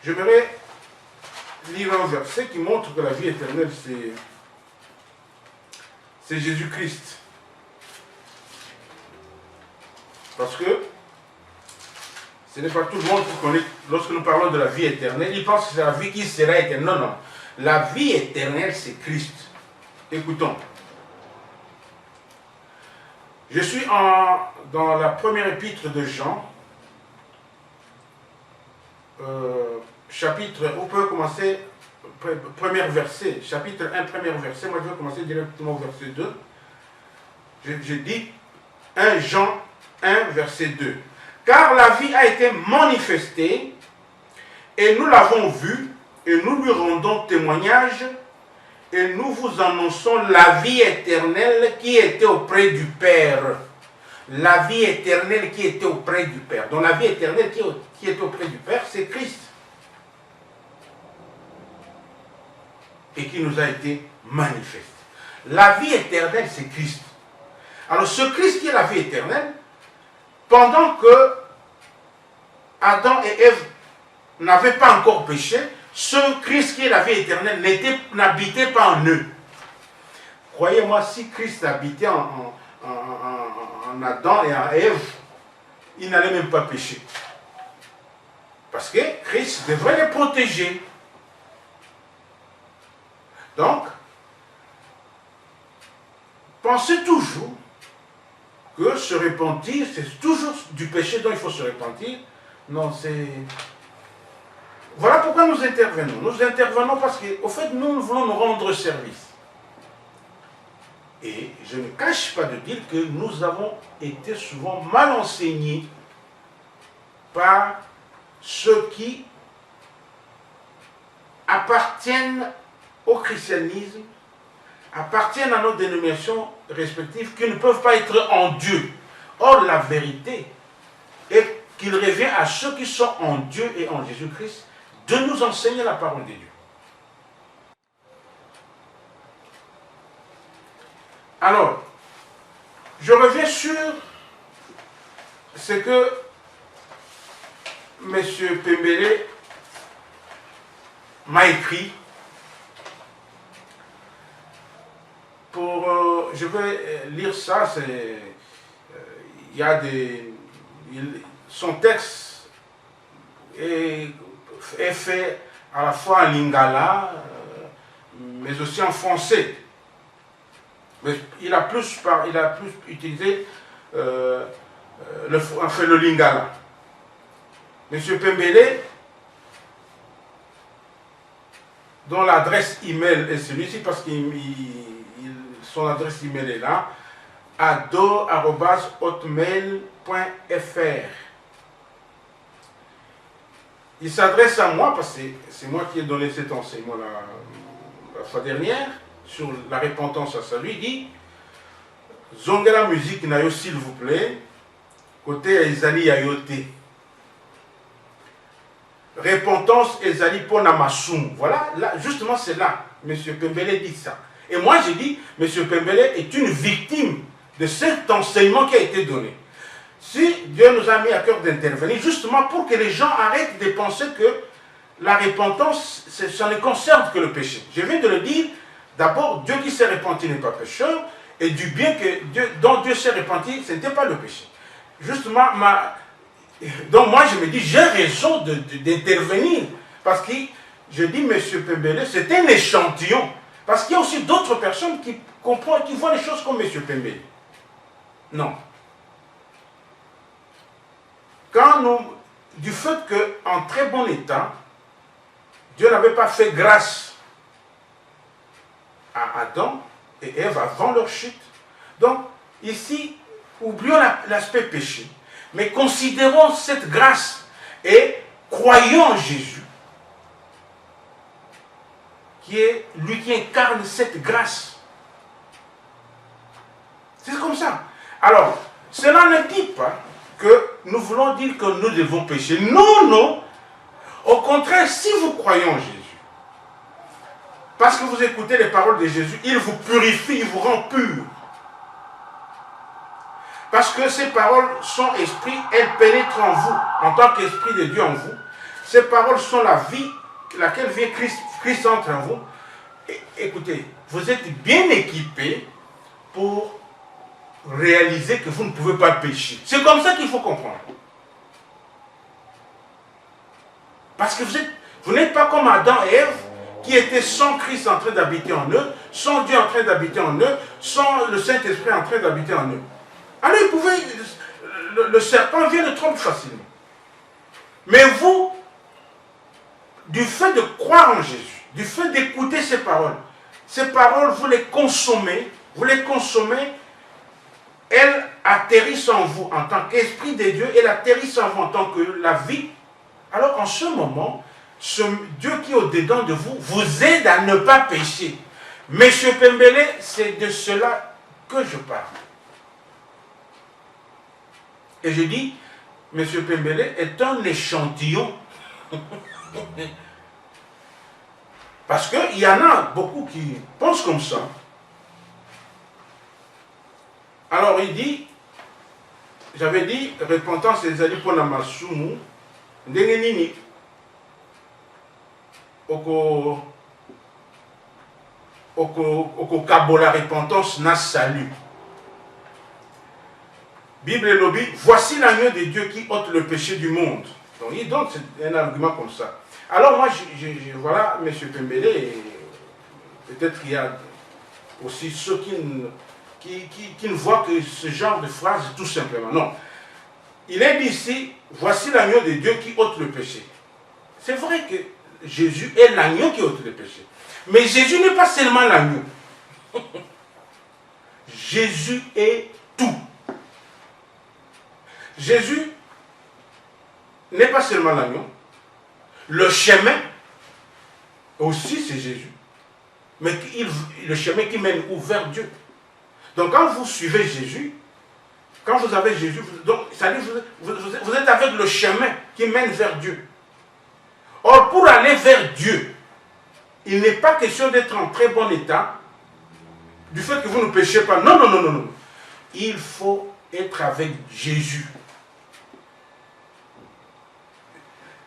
J'aimerais lire un verset qui montre que la vie éternelle, c'est Jésus-Christ. Parce que ce n'est pas tout le monde qui connaît, lorsque nous parlons de la vie éternelle, il pense que c'est la vie qui sera éternelle. Non, non. La vie éternelle, c'est Christ. Écoutons. Je suis dans la première épître de Jean, chapitre, on peut commencer, premier verset, chapitre 1, premier verset, moi je vais commencer directement au verset 2. Je dis 1 Jean 1, verset 2. Car la vie a été manifestée, et nous l'avons vue, et nous lui rendons témoignage, et nous vous annonçons la vie éternelle qui était auprès du Père. La vie éternelle qui était auprès du Père. Donc la vie éternelle qui était auprès du Père, c'est Christ. et qui nous a été manifeste. La vie éternelle, c'est Christ. Alors ce Christ qui est la vie éternelle, pendant que Adam et Ève n'avaient pas encore péché, ce Christ qui est la vie éternelle n'habitait pas en eux. Croyez-moi, si Christ habitait en Adam et en Ève, il n'allait même pas pécher. Parce que Christ devrait les protéger. Donc, pensez toujours que se repentir, c'est toujours du péché dont il faut se repentir. Non, c'est... Voilà pourquoi nous intervenons. Nous intervenons parce qu'au fait, nous voulons nous rendre service. Et je ne cache pas de dire que nous avons été souvent mal enseignés par ceux qui appartiennent au christianisme, appartiennent à nos dénominations respectives, qui ne peuvent pas être en Dieu. Or, la vérité est qu'il revient à ceux qui sont en Dieu et en Jésus-Christ de nous enseigner la parole de Dieu. Alors, je reviens sur ce que M. Pembele m'a écrit pour... je vais lire ça, il y a son texte est fait à la fois en lingala, mais aussi en français. Mais il a plus utilisé le lingala. Monsieur Pembele, dont l'adresse email est celui-ci, parce que son adresse email est là, ado@hotmail.fr. Il s'adresse à moi, parce que c'est moi qui ai donné cet enseignement la fois dernière, sur la repentance à salut. Il dit, Zongela musique nayo s'il vous plaît, côté Ezali Yayote. Repentance Ezali Ponamasum. Voilà, là, justement c'est là, M. Pembele dit ça. Et moi j'ai dit, M. Pembele est une victime de cet enseignement qui a été donné. Si Dieu nous a mis à cœur d'intervenir, justement pour que les gens arrêtent de penser que la repentance, ça ne concerne que le péché. Je viens de le dire, d'abord, Dieu qui s'est repenti n'est pas pécheur, et du bien dont Dieu s'est repenti, ce n'était pas le péché. Justement, donc moi je me dis, j'ai raison d'intervenir, parce que je dis, M. Pembele, c'est un échantillon, parce qu'il y a aussi d'autres personnes qui comprennent, qui voient les choses comme M. Pembele. Non. Du fait qu'en très bon état, Dieu n'avait pas fait grâce à Adam et Ève avant leur chute. Donc, ici, oublions l'aspect péché, mais considérons cette grâce et croyons en Jésus, qui est lui qui incarne cette grâce. C'est comme ça. Alors, cela ne dit pas que nous voulons dire que nous devons pécher. Non, non. Au contraire, si vous croyez en Jésus, parce que vous écoutez les paroles de Jésus, il vous purifie, il vous rend pur. Parce que ces paroles sont esprit, elles pénètrent en vous, en tant qu'esprit de Dieu en vous. Ces paroles sont la vie, laquelle vient Christ entre en vous. Et, écoutez, vous êtes bien équipés pour réaliser que vous ne pouvez pas pécher. C'est comme ça qu'il faut comprendre. Parce que vous n'êtes pas comme Adam et Ève, qui étaient sans Christ en train d'habiter en eux, sans Dieu en train d'habiter en eux, sans le Saint-Esprit en train d'habiter en eux. Alors le serpent vient le tromper facilement. Mais vous, du fait de croire en Jésus, du fait d'écouter ces paroles, vous les consommez, elles atterrissent en vous en tant qu'esprit de Dieu, elles atterrissent en vous en tant que la vie. Alors en ce moment, ce Dieu qui est au-dedans de vous, vous aide à ne pas pécher. Monsieur Pembele, c'est de cela que je parle. Et je dis, Monsieur Pembele est un échantillon Parce qu'il y en a beaucoup qui pensent comme ça. Alors il dit, j'avais dit, repentance des alliés pour la masumu, ndengenini, oko kabola repentance na salut. Bible et lobby, voici l'agneau de Dieu qui ôte le péché du monde. Donc il donne un argument comme ça. Alors moi, voilà, M. Pembele, peut-être qu'il y a aussi ceux qui ne voient que ce genre de phrase tout simplement. Non. Il est dit ici, voici l'agneau de Dieu qui ôte le péché. C'est vrai que Jésus est l'agneau qui ôte le péché. Mais Jésus n'est pas seulement l'agneau. Jésus est tout. Jésus n'est pas seulement l'agneau. Le chemin aussi c'est Jésus. Mais le chemin qui mène vers Dieu. Donc quand vous suivez Jésus, quand vous avez Jésus, ça dit, vous êtes avec le chemin qui mène vers Dieu. Or, pour aller vers Dieu, il n'est pas question d'être en très bon état, du fait que vous ne péchez pas. Non, non, non, non, non. Il faut être avec Jésus.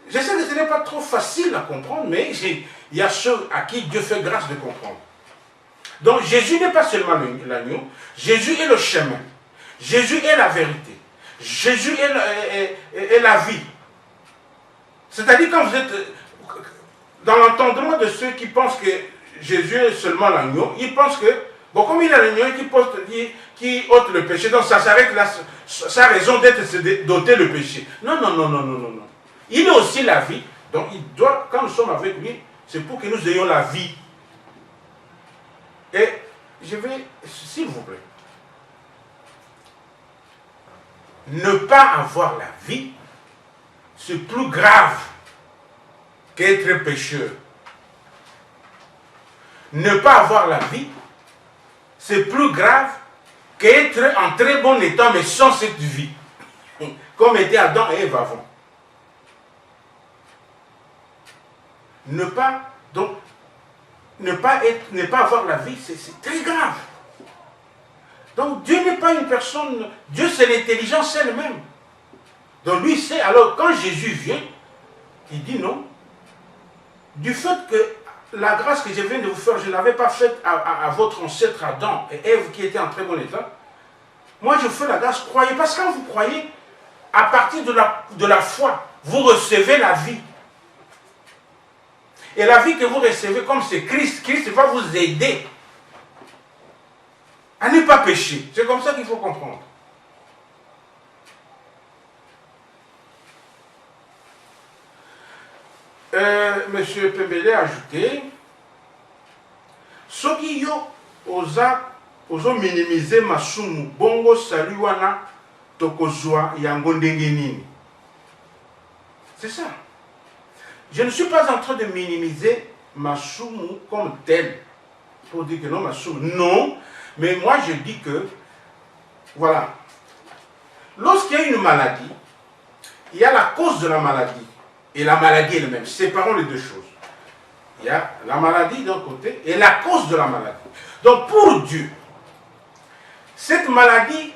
Je sais que ce n'est pas trop facile à comprendre, mais il y a ceux à qui Dieu fait grâce de comprendre. Donc Jésus n'est pas seulement l'agneau, Jésus est le chemin. Jésus est la vérité. Jésus est la vie. C'est-à-dire quand vous êtes dans l'entendement de ceux qui pensent que Jésus est seulement l'agneau, ils pensent que, bon, comme il est l'agneau qui ôte le péché, donc ça s'arrête là, sa raison d'être c'est d'ôter le péché. Non, non, non, non, non, non, non. Il est aussi la vie, donc il doit, quand nous sommes avec lui, c'est pour que nous ayons la vie. Et je vais, s'il vous plaît, ne pas avoir la vie, c'est plus grave qu'être pécheur. Ne pas avoir la vie, c'est plus grave qu'être en très bon état, mais sans cette vie. Comme étaient Adam et Ève avant. Ne pas avoir la vie, c'est très grave. Donc Dieu n'est pas une personne, Dieu c'est l'intelligence elle-même. Donc lui sait, alors quand Jésus vient, il dit non. Du fait que la grâce que je viens de vous faire, je ne l'avais pas faite à votre ancêtre Adam et Ève qui étaient en très bon état. Moi je fais la grâce, croyez, parce que quand vous croyez, à partir de la foi, vous recevez la vie. Et la vie que vous recevez, comme c'est Christ, Christ va vous aider à ne pas pécher. C'est comme ça qu'il faut comprendre. Monsieur Pembele a ajouté, soki yo ozo minimiser masumu bongo salut wana tokozwa yango ndenge nini. C'est ça. Je ne suis pas en train de minimiser masumu comme tel pour dire que non masumu. Non, mais moi je dis que voilà. Lorsqu'il y a une maladie, il y a la cause de la maladie. Et la maladie elle-même. Séparons les deux choses. Il y a la maladie d'un côté et la cause de la maladie. Donc pour Dieu, cette maladie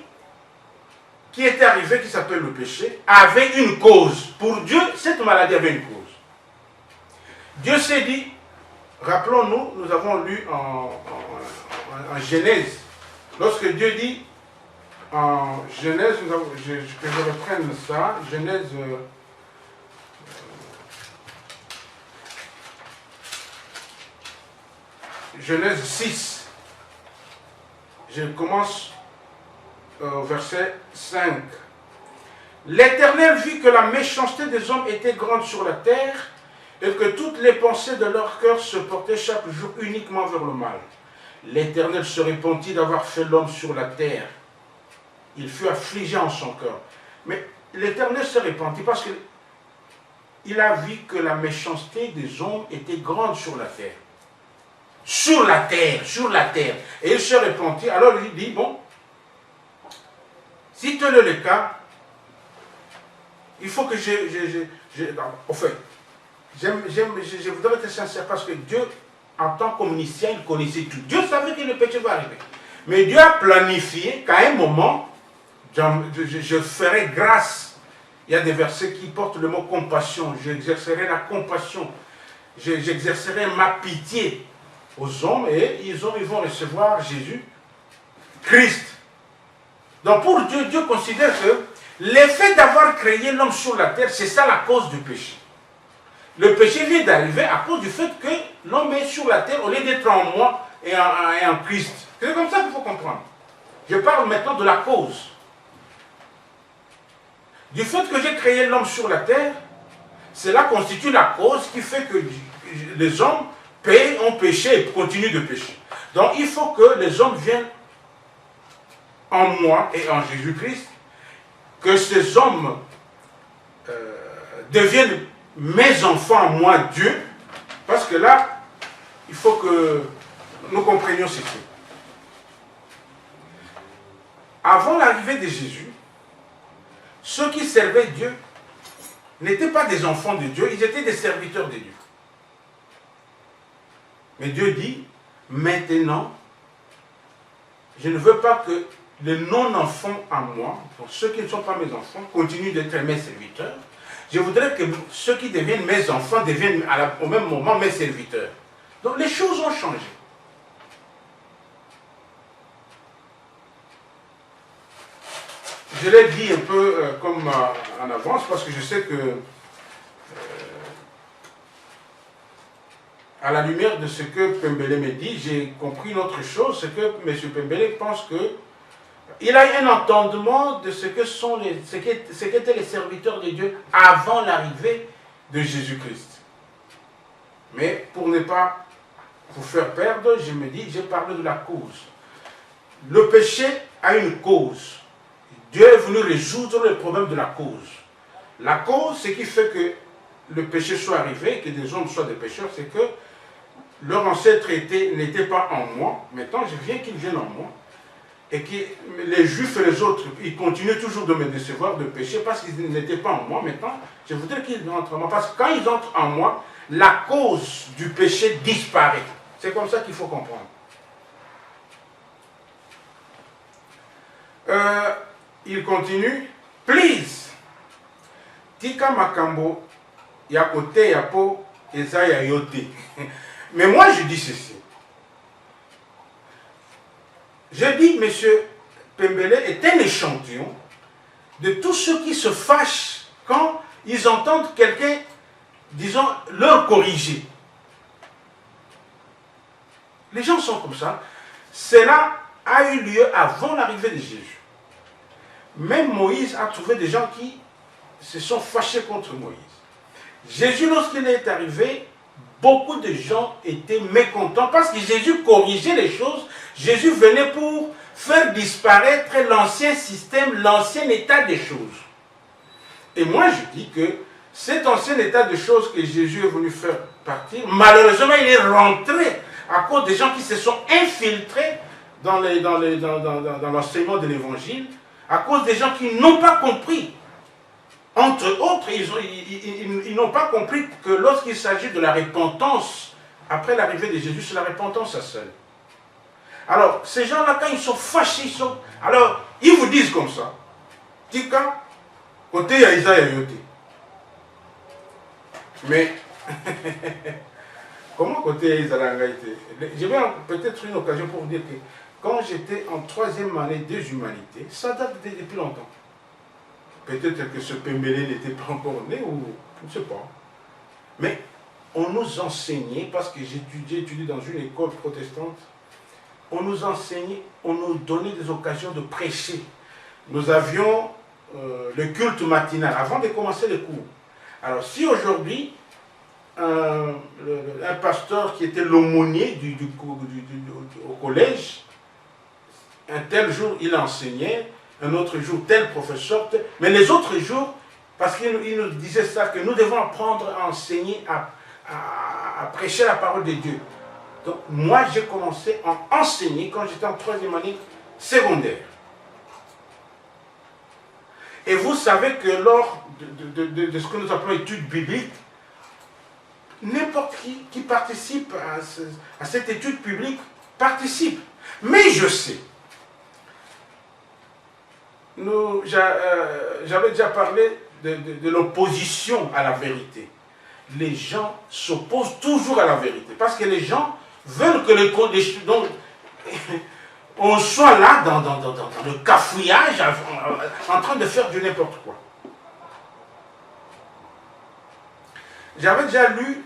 qui était arrivée, qui s'appelle le péché, avait une cause. Pour Dieu, cette maladie avait une cause. Dieu s'est dit, rappelons-nous, nous avons lu en Genèse, lorsque Dieu dit, en Genèse, que je reprenne ça, Genèse 6, je commence au verset 5. L'Éternel vit que la méchanceté des hommes était grande sur la terre et que toutes les pensées de leur cœur se portaient chaque jour uniquement vers le mal. L'Éternel se repentit d'avoir fait l'homme sur la terre. Il fut affligé en son cœur. Mais l'Éternel se repentit parce qu'il a vu que la méchanceté des hommes était grande sur la terre. Sur la terre, sur la terre. Et il se repentit. Alors il dit, bon, si tel est le cas, il faut que enfin, je voudrais être sincère parce que Dieu en tant qu'omniscient, il connaissait tout. Dieu savait que le péché va arriver. Mais Dieu a planifié qu'à un moment, je ferai grâce. Il y a des versets qui portent le mot compassion. J'exercerai la compassion. J'exercerai ma pitié aux hommes et ils vont recevoir Jésus, Christ. Donc pour Dieu, Dieu considère que l'effet d'avoir créé l'homme sur la terre, c'est ça la cause du péché. Le péché vient d'arriver à cause du fait que l'homme est sur la terre au lieu d'être en moi et en Christ. C'est comme ça qu'il faut comprendre. Je parle maintenant de la cause. Du fait que j'ai créé l'homme sur la terre, cela constitue la cause qui fait que les hommes ont péché et continuent de pécher. Donc il faut que les hommes viennent en moi et en Jésus-Christ, que ces hommes deviennent mes enfants, moi, Dieu, parce que là, il faut que nous comprenions ceci. Avant l'arrivée de Jésus, ceux qui servaient Dieu n'étaient pas des enfants de Dieu, ils étaient des serviteurs de Dieu. Mais Dieu dit, maintenant, je ne veux pas que les non-enfants en moi, pour ceux qui ne sont pas mes enfants, continuent d'être mes serviteurs. Je voudrais que ceux qui deviennent mes enfants deviennent au même moment mes serviteurs. Donc les choses ont changé. Je l'ai dit un peu comme en avance parce que je sais que à la lumière de ce que Pembele me dit, j'ai compris une autre chose, c'est que M. Pembele pense que il a eu un entendement de ce qu'étaient les serviteurs de Dieu avant l'arrivée de Jésus-Christ. Mais pour ne pas vous faire perdre, je me dis, j'ai parlé de la cause. Le péché a une cause. Dieu est venu résoudre le problème de la cause. La cause, ce qui fait que le péché soit arrivé, que des hommes soient des pécheurs, c'est que leur ancêtre n'était pas en moi. Maintenant, je viens qu'ils viennent en moi. Et que les Juifs et les autres, ils continuent toujours de me décevoir, de pécher, parce qu'ils n'étaient pas en moi. Maintenant, je voudrais qu'ils entrent en moi. Parce que quand ils entrent en moi, la cause du péché disparaît. C'est comme ça qu'il faut comprendre. Il continue. Please, tika makambo ya kote ya po eza ya yote. Mais moi je dis ceci. Je dis, M. Pembele est un échantillon de tous ceux qui se fâchent quand ils entendent quelqu'un, disons, leur corriger. Les gens sont comme ça. Cela a eu lieu avant l'arrivée de Jésus. Même Moïse a trouvé des gens qui se sont fâchés contre Moïse. Jésus, lorsqu'il est arrivé, beaucoup de gens étaient mécontents parce que Jésus corrigeait les choses. Jésus venait pour faire disparaître l'ancien système, l'ancien état des choses. Et moi, je dis que cet ancien état de choses que Jésus est venu faire partir, malheureusement, il est rentré à cause des gens qui se sont infiltrés dans l'enseignement de l'évangile, à cause des gens qui n'ont pas compris. Entre autres, ils n'ont pas compris que lorsqu'il s'agit de la repentance, après l'arrivée de Jésus, c'est la repentance à seule. Alors, ces gens-là, quand ils sont fâchés, alors, ils vous disent comme ça, Tika, côté ya Isaïa Yote. Mais, comment côté ya Isaïa Yote? Je vais peut-être une occasion pour vous dire que quand j'étais en 3e année des humanités, ça date depuis longtemps. Peut-être que ce Pembele n'était pas encore né, ou je ne sais pas. Mais on nous enseignait, parce que j'ai étudié dans une école protestante, on nous enseignait, on nous donnait des occasions de prêcher. Nous avions le culte matinal avant de commencer les cours. Alors si aujourd'hui, un pasteur qui était l'aumônier au collège, un tel jour il enseignait, un autre jour tel professeur, mais les autres jours, parce qu'il nous disait ça, que nous devons apprendre à enseigner, à prêcher la parole de Dieu. Donc moi j'ai commencé à enseigner quand j'étais en 3e année secondaire. Et vous savez que lors de ce que nous appelons études bibliques, n'importe qui participe à cette étude publique participe. Mais je sais, j'avais déjà parlé de l'opposition à la vérité. Les gens s'opposent toujours à la vérité parce que les gens veulent que on soit là dans le cafouillage en train de faire du n'importe quoi. J'avais déjà lu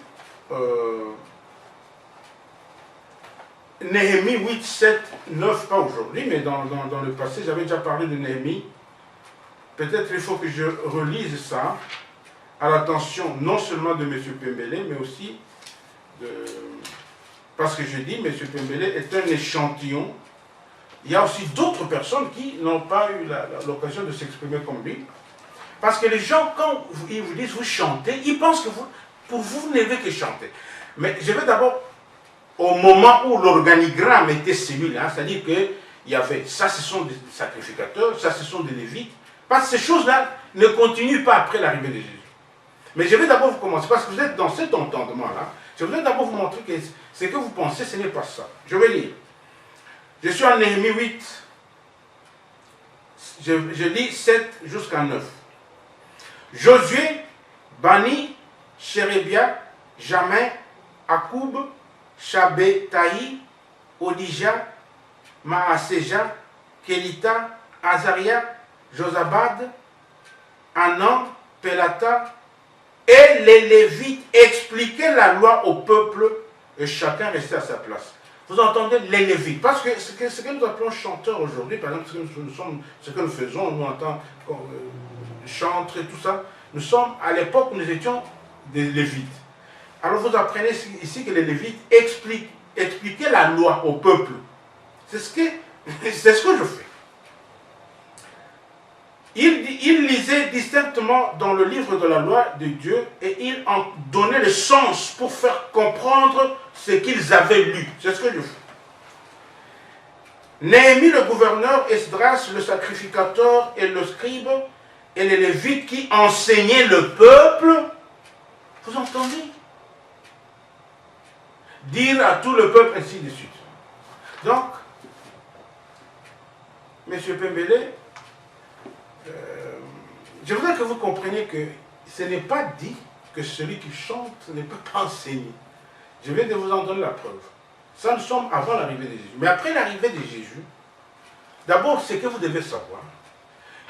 Néhémie 8, 7, 9, pas aujourd'hui, mais dans le passé, j'avais déjà parlé de Néhémie. Peut-être il faut que je relise ça à l'attention non seulement de M. Pembele, mais aussi parce que je dis M. Pembele est un échantillon. Il y a aussi d'autres personnes qui n'ont pas eu l'occasion de s'exprimer comme lui. Parce que les gens, quand ils vous disent vous chantez, ils pensent que pour vous n'avez que chanter. Mais je vais d'abord, au moment où l'organigramme était celui-là, c'est-à-dire qu'il y avait, ça ce sont des sacrificateurs, ça ce sont des lévites, parce que ces choses-là ne continuent pas après l'arrivée de Jésus. Mais je vais d'abord vous commencer, parce que vous êtes dans cet entendement-là, je voudrais d'abord vous montrer que ce que vous pensez, ce n'est pas ça. Je vais lire. Je suis en Néhémie 8, je lis 7 jusqu'à 9. Josué bannit Chérébia, Jamin, Akoub, Shabetaï, Odija, Maaseja, Kelita, Azaria, Josabad, Anan, Pelata, et les Lévites expliquaient la loi au peuple et chacun restait à sa place. Vous entendez les Lévites, parce que ce que nous appelons chanteurs aujourd'hui, par exemple, ce que nous faisons, nous entendons chantres et tout ça, nous sommes à l'époque où nous étions des Lévites. Alors vous apprenez ici que les Lévites expliquaient la loi au peuple. C'est ce que je fais. Il lisait distinctement dans le livre de la loi de Dieu et il en donnait le sens pour faire comprendre ce qu'ils avaient lu. C'est ce que je fais. Néhémie le gouverneur, Esdras le sacrificateur et le scribe et les Lévites qui enseignaient le peuple, vous entendez? Dire à tout le peuple ainsi de suite. Donc, M. Pembele, je voudrais que vous compreniez que ce n'est pas dit que celui qui chante ne peut pas enseigner. Je viens de vous en donner la preuve. Ça, nous sommes avant l'arrivée de Jésus. Mais après l'arrivée de Jésus, d'abord, ce que vous devez savoir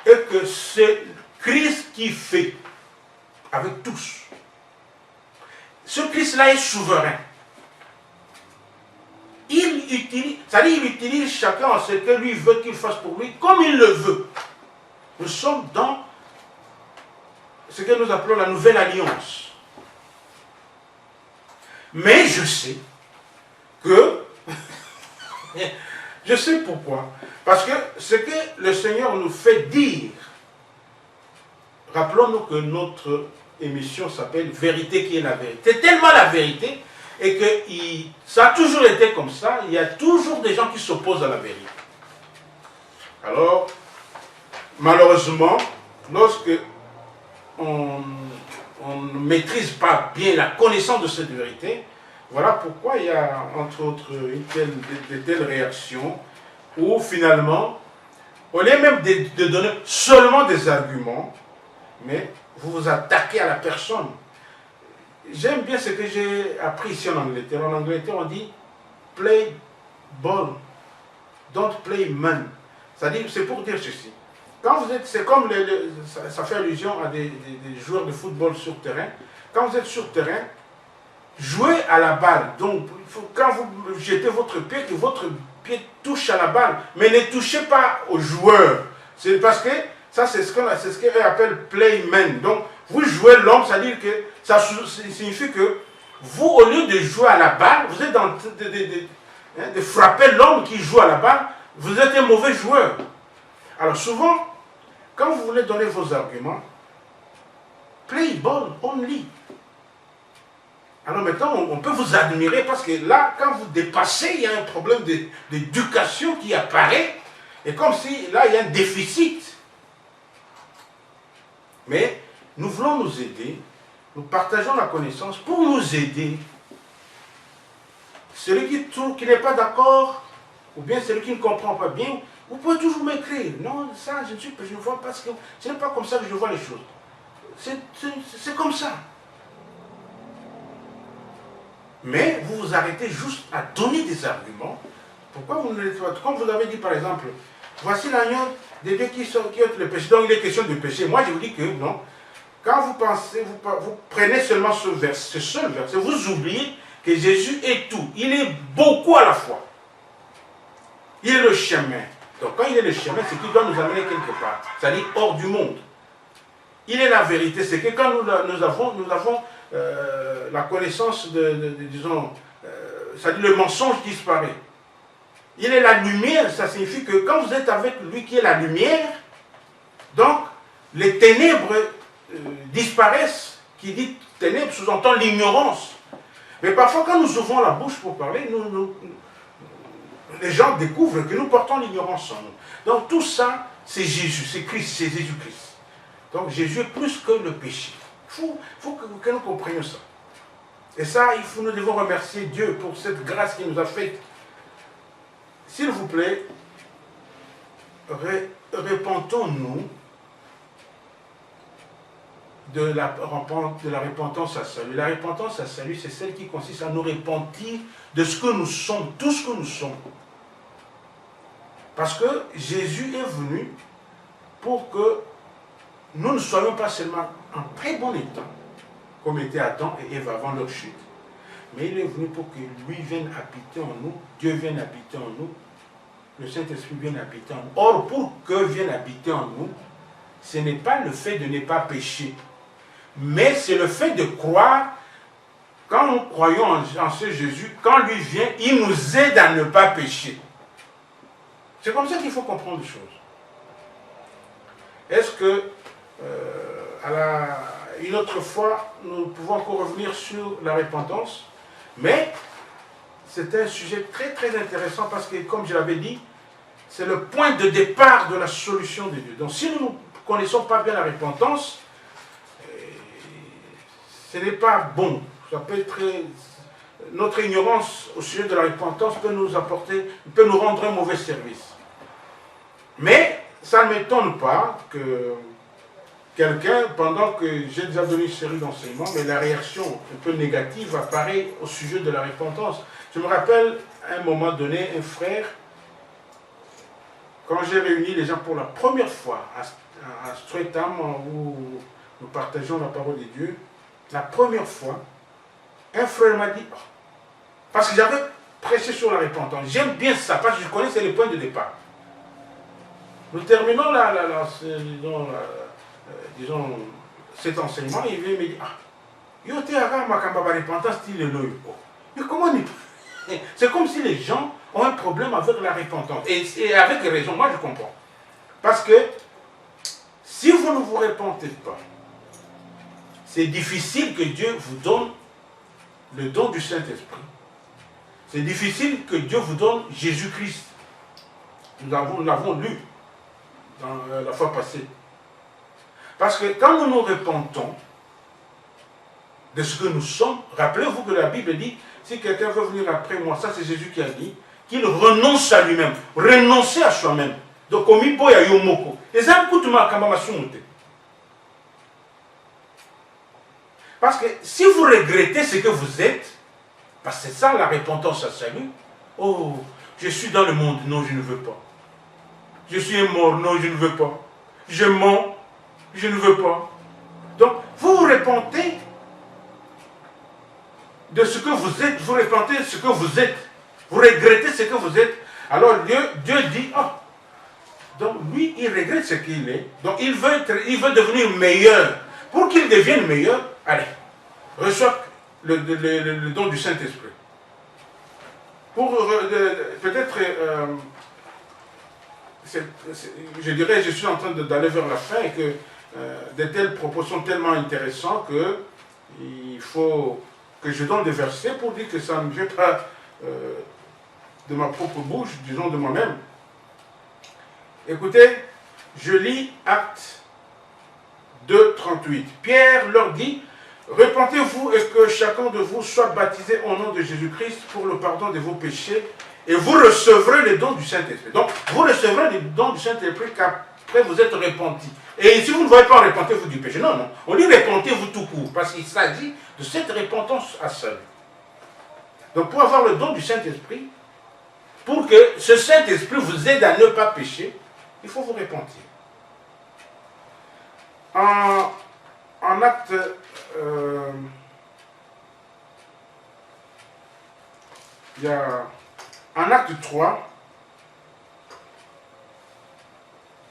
est que c'est Christ qui fait avec tous. Ce Christ-là est souverain. Il utilise chacun en ce que lui veut qu'il fasse pour lui, comme il le veut. Nous sommes dans ce que nous appelons la nouvelle alliance. Mais je sais que, je sais pourquoi. Parce que ce que le Seigneur nous fait dire, rappelons-nous que notre émission s'appelle Vérité qui est la vérité. C'est tellement la vérité et que ça a toujours été comme ça. Il y a toujours des gens qui s'opposent à la vérité. Alors, malheureusement, lorsque on ne maîtrise pas bien la connaissance de cette vérité, voilà pourquoi il y a, entre autres, de telles réactions où finalement, au lieu même de donner seulement des arguments, mais vous vous attaquez à la personne. J'aime bien ce que j'ai appris ici en Angleterre. En Angleterre, on dit « play ball, don't play man ». C'est pour dire ceci. Quand vous êtes, c'est comme, ça fait allusion à des joueurs de football sur terrain. Quand vous êtes sur terrain, jouez à la balle. Donc, quand vous jetez votre pied, que votre pied touche à la balle, mais ne touchez pas au joueur. C'est parce que ça, c'est ce qu'eux appellent playman. Donc, vous jouez l'homme, c'est-à-dire que ça signifie que vous, au lieu de jouer à la balle, vous êtes dans de frapper l'homme qui joue à la balle, vous êtes un mauvais joueur. Alors souvent, quand vous voulez donner vos arguments, play ball only. Alors maintenant, on peut vous admirer parce que là, quand vous dépassez, il y a un problème d'éducation qui apparaît. Et comme si là, il y a un déficit. Mais nous voulons nous aider nous partageons la connaissance pour nous aider. Celui qui n'est pas d'accord, ou bien celui qui ne comprend pas bien, vous pouvez toujours m'écrire. Non, ça, je ne vois pas ce que... Ce n'est pas comme ça que je vois les choses. C'est comme ça. Mais vous vous arrêtez juste à donner des arguments. Pourquoi vous ne les faites pas? Comme vous avez dit par exemple, voici l'agneau des deux qui ôtent le péché. Donc il est question de péché. Moi je vous dis que non. Quand vous pensez, vous prenez seulement ce seul verset, vous oubliez que Jésus est tout. Il est beaucoup à la fois. Il est le chemin. Donc quand il est le chemin, c'est qu'il doit nous amener quelque part. C'est-à-dire hors du monde. Il est la vérité. C'est que quand nous avons la connaissance disons, c'est-à-dire le mensonge disparaît. Il est la lumière, ça signifie que quand vous êtes avec lui qui est la lumière, donc les ténèbres disparaissent. Qui dit ténèbres sous-entend l'ignorance. Mais parfois quand nous ouvrons la bouche pour parler, les gens découvrent que nous portons l'ignorance en nous. Donc tout ça, c'est Jésus, c'est Christ, c'est Jésus-Christ. Donc Jésus est plus que le péché. Il faut que nous comprenions ça. Et ça, nous devons remercier Dieu pour cette grâce qu'il nous a faite. S'il vous plaît, repentons-nous de la repentance à salut. La repentance à salut, c'est celle qui consiste à nous repentir de ce que nous sommes, tout ce que nous sommes. Parce que Jésus est venu pour que nous ne soyons pas seulement en très bon état, comme étaient Adam et Ève avant leur chute, mais il est venu pour que lui vienne habiter en nous, Dieu vienne habiter en nous, le Saint-Esprit vienne habiter en nous. Or, pour que vienne habiter en nous, ce n'est pas le fait de ne pas pécher, mais c'est le fait de croire, quand nous croyons en ce Jésus, quand lui vient, il nous aide à ne pas pécher. C'est comme ça qu'il faut comprendre les choses. Est-ce que, une autre fois, nous pouvons encore revenir sur la repentance, mais c'est un sujet très très intéressant parce que, comme je l'avais dit, c'est le point de départ de la solution de Dieu. Donc si nous ne connaissons pas bien la repentance, ce n'est pas bon. Ça peut être notre ignorance au sujet de la repentance peut nous rendre un mauvais service. Mais ça ne m'étonne pas que quelqu'un, pendant que j'ai déjà donné une série d'enseignements, mais la réaction un peu négative apparaît au sujet de la repentance. Je me rappelle, à un moment donné, un frère, quand j'ai réuni les gens pour la première fois à Streatham, où nous partageons la parole de Dieu, la première fois, un frère m'a dit, oh, parce que j'avais prêché sur la repentance, j'aime bien ça, parce que je connais, c'est le point de départ. Nous terminons disons, cet enseignement, il vient me dire, ah, yo te aga makamba ba repentance ti le loyo. Mais comment on est? C'est comme si les gens ont un problème avec la repentance. Et avec raison, moi je comprends. Parce que si vous ne vous repentez pas, c'est difficile que Dieu vous donne le don du Saint-Esprit. C'est difficile que Dieu vous donne Jésus-Christ. Nous l'avons lu dans la fois passée. Parce que quand nous nous repentons de ce que nous sommes, rappelez-vous que la Bible dit, si quelqu'un veut venir après moi, ça c'est Jésus qui a dit, qu'il renonce à lui-même, renoncer à soi-même. Donc, comme il peut y avoir yomoko. Et ça, parce que si vous regrettez ce que vous êtes, parce que c'est ça la repentance à salut, oh, je suis dans le monde, non, je ne veux pas. Je suis mort, non, je ne veux pas. Je mens, je ne veux pas. Donc, vous vous repentez de ce que vous êtes, vous repentez de ce que vous êtes, vous regrettez ce que vous êtes. Alors Dieu dit, oh, donc lui, il regrette ce qu'il est, donc il veut devenir meilleur. Pour qu'il devienne meilleur, allez, reçois le don du Saint-Esprit. Pour peut-être, je dirais, je suis en train d'aller vers la fin et que de tels propos sont tellement intéressants que il faut que je donne des versets pour dire que ça ne vient pas de ma propre bouche, disons de moi-même. Écoutez, je lis Actes 2, 38. Pierre leur dit, Repentez-vous et que chacun de vous soit baptisé au nom de Jésus-Christ pour le pardon de vos péchés et vous recevrez les dons du Saint-Esprit. Donc, vous recevrez les dons du Saint-Esprit qu'après vous êtes repentis. Et si vous ne voyez pas repentez-vous du péché, non, non. On dit repentez-vous tout court parce qu'il s'agit de cette repentance à salut. Donc, pour avoir le don du Saint-Esprit, pour que ce Saint-Esprit vous aide à ne pas pécher, il faut vous repentir. En acte... il y a en acte 3,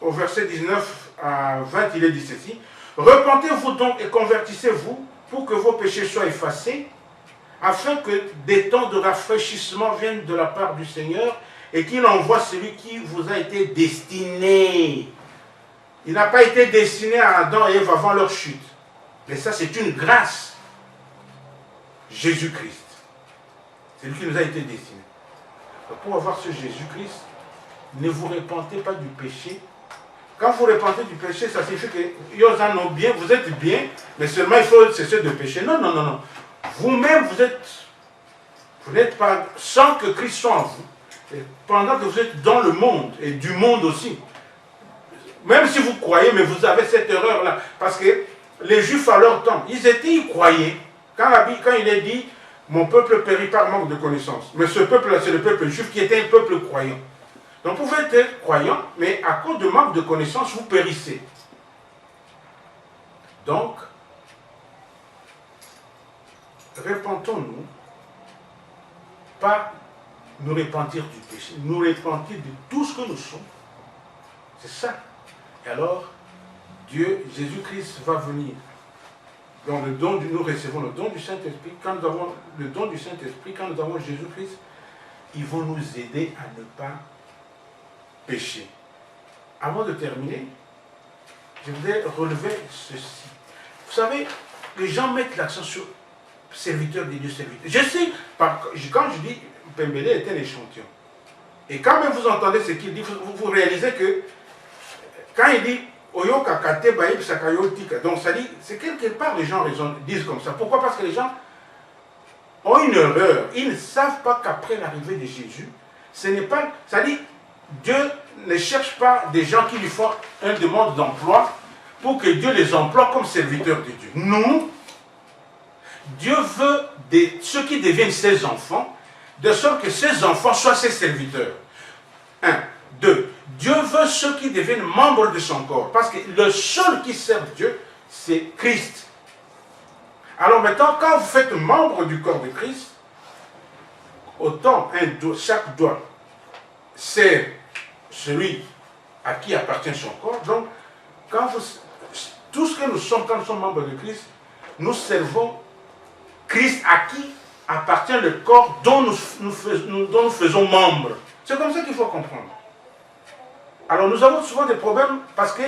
au verset 19 à 20, il est dit ceci. Repentez-vous donc et convertissez-vous pour que vos péchés soient effacés, afin que des temps de rafraîchissement viennent de la part du Seigneur et qu'il envoie celui qui vous a été destiné. Il n'a pas été destiné à Adam et Ève avant leur chute. Mais ça, c'est une grâce. Jésus-Christ. C'est lui qui nous a été destiné. Donc, pour avoir ce Jésus-Christ, ne vous repentez pas du péché. Quand vous repentez du péché, ça signifie que vous en bien, vous êtes bien, mais seulement il faut cesser de pécher. Non, non, non, non. Vous-même, vous n'êtes pas sans que Christ soit en vous. Et pendant que vous êtes dans le monde, et du monde aussi, même si vous croyez, mais vous avez cette erreur-là, parce que les Juifs à leur temps, ils croyaient. Quand il est dit, mon peuple périt par manque de connaissance. Mais ce peuple-là, c'est le peuple juif qui était un peuple croyant. Donc vous pouvez être croyant, mais à cause de manque de connaissance, vous périssez. Donc, repentons-nous, pas nous repentir du péché, nous repentir de tout ce que nous sommes. C'est ça. Et alors, Dieu, Jésus-Christ va venir. Dans le don nous recevons le don du Saint-Esprit. Quand nous avons le don du Saint-Esprit, quand nous avons Jésus-Christ, ils vont nous aider à ne pas pécher. Avant de terminer, je voudrais relever ceci. Vous savez, les gens mettent l'accent sur serviteur de Dieu, serviteur. Je sais, quand je dis Pembele est un échantillon. Et quand même vous entendez ce qu'il dit, vous réalisez que quand il dit donc ça dit, c'est quelque part les gens disent comme ça. Pourquoi? Parce que les gens ont une erreur. Ils ne savent pas qu'après l'arrivée de Jésus, ce n'est pas... Ça dit, Dieu ne cherche pas des gens qui lui font une demande d'emploi pour que Dieu les emploie comme serviteurs de Dieu. Non. Dieu veut ceux qui deviennent ses enfants, de sorte que ses enfants soient ses serviteurs. 1. 2. Dieu veut ceux qui deviennent membres de son corps. Parce que le seul qui sert Dieu, c'est Christ. Alors maintenant, quand vous faites membre du corps de Christ, autant chaque doigt sert celui à qui appartient son corps. Donc, tout ce que nous sommes quand nous sommes membres de Christ, nous servons Christ à qui appartient le corps dont nous faisons membre. C'est comme ça qu'il faut comprendre. Alors nous avons souvent des problèmes parce que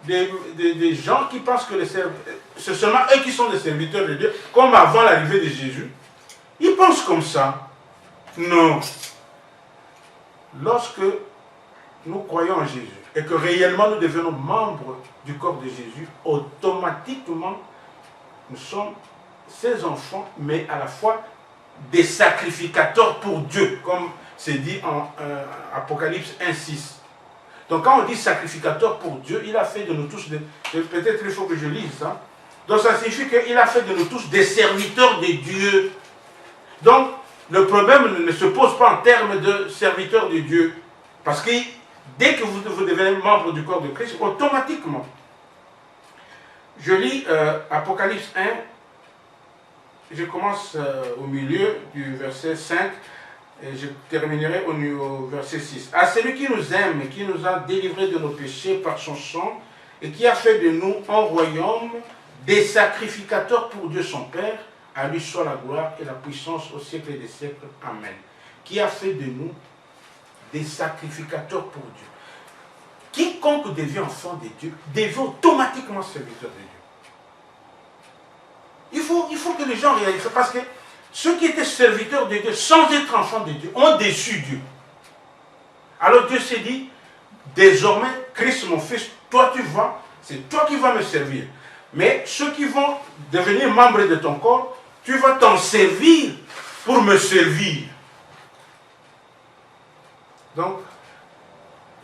des gens qui pensent que c'est seulement eux qui sont des serviteurs de Dieu, comme avant l'arrivée de Jésus. Ils pensent comme ça. Non. Lorsque nous croyons en Jésus et que réellement nous devenons membres du corps de Jésus, automatiquement nous sommes ses enfants, mais à la fois des sacrificateurs pour Dieu, comme c'est dit en Apocalypse 1:6. Donc quand on dit sacrificateur pour Dieu, il a fait de nous tous, peut-être il faut que je lise ça, donc ça signifie qu'il a fait de nous tous des serviteurs de Dieu. Donc le problème ne se pose pas en termes de serviteurs de Dieu, parce que dès que vous devenez membre du corps de Christ, automatiquement, je lis Apocalypse 1, je commence au milieu du verset 5, et je terminerai au verset 6. À celui qui nous aime et qui nous a délivrés de nos péchés par son sang et qui a fait de nous un royaume, des sacrificateurs pour Dieu son Père, à lui soit la gloire et la puissance au siècle des siècles. Amen. Qui a fait de nous des sacrificateurs pour Dieu. Quiconque devient enfant de Dieu devient automatiquement serviteur de Dieu. Il faut que les gens réalisent ça, parce que ceux qui étaient serviteurs de Dieu, sans être enfants de Dieu, ont déçu Dieu. Alors Dieu s'est dit, désormais, Christ mon fils, toi tu vas, c'est toi qui vas me servir. Mais ceux qui vont devenir membres de ton corps, tu vas t'en servir pour me servir. Donc,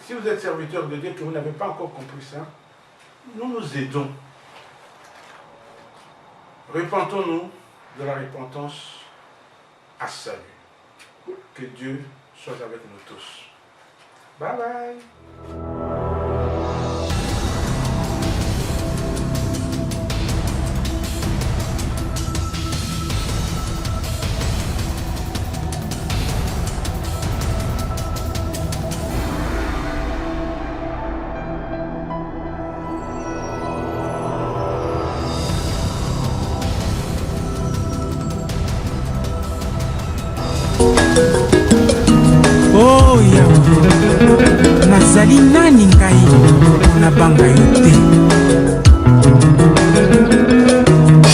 si vous êtes serviteur de Dieu et que vous n'avez pas encore compris ça, nous nous aidons. Repentons-nous de la repentance à salut. Que Dieu soit avec nous tous. Bye bye. Oh Yawe, nazali nani ngai na banga yo te.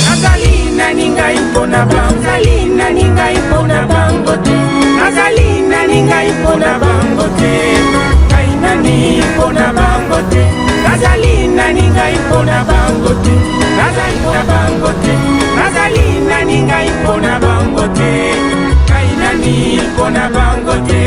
Nazali nani ngai mpona bango, nazali nani ngai mpona bango te. Nazali nani ngai mpona bango te. Ngai nani mpona bango te. Nazali nani ngai mpona bango te. Nazali mpona bango te. Nazali nani ngai mpona bango te. Ngai nani mpona bango te.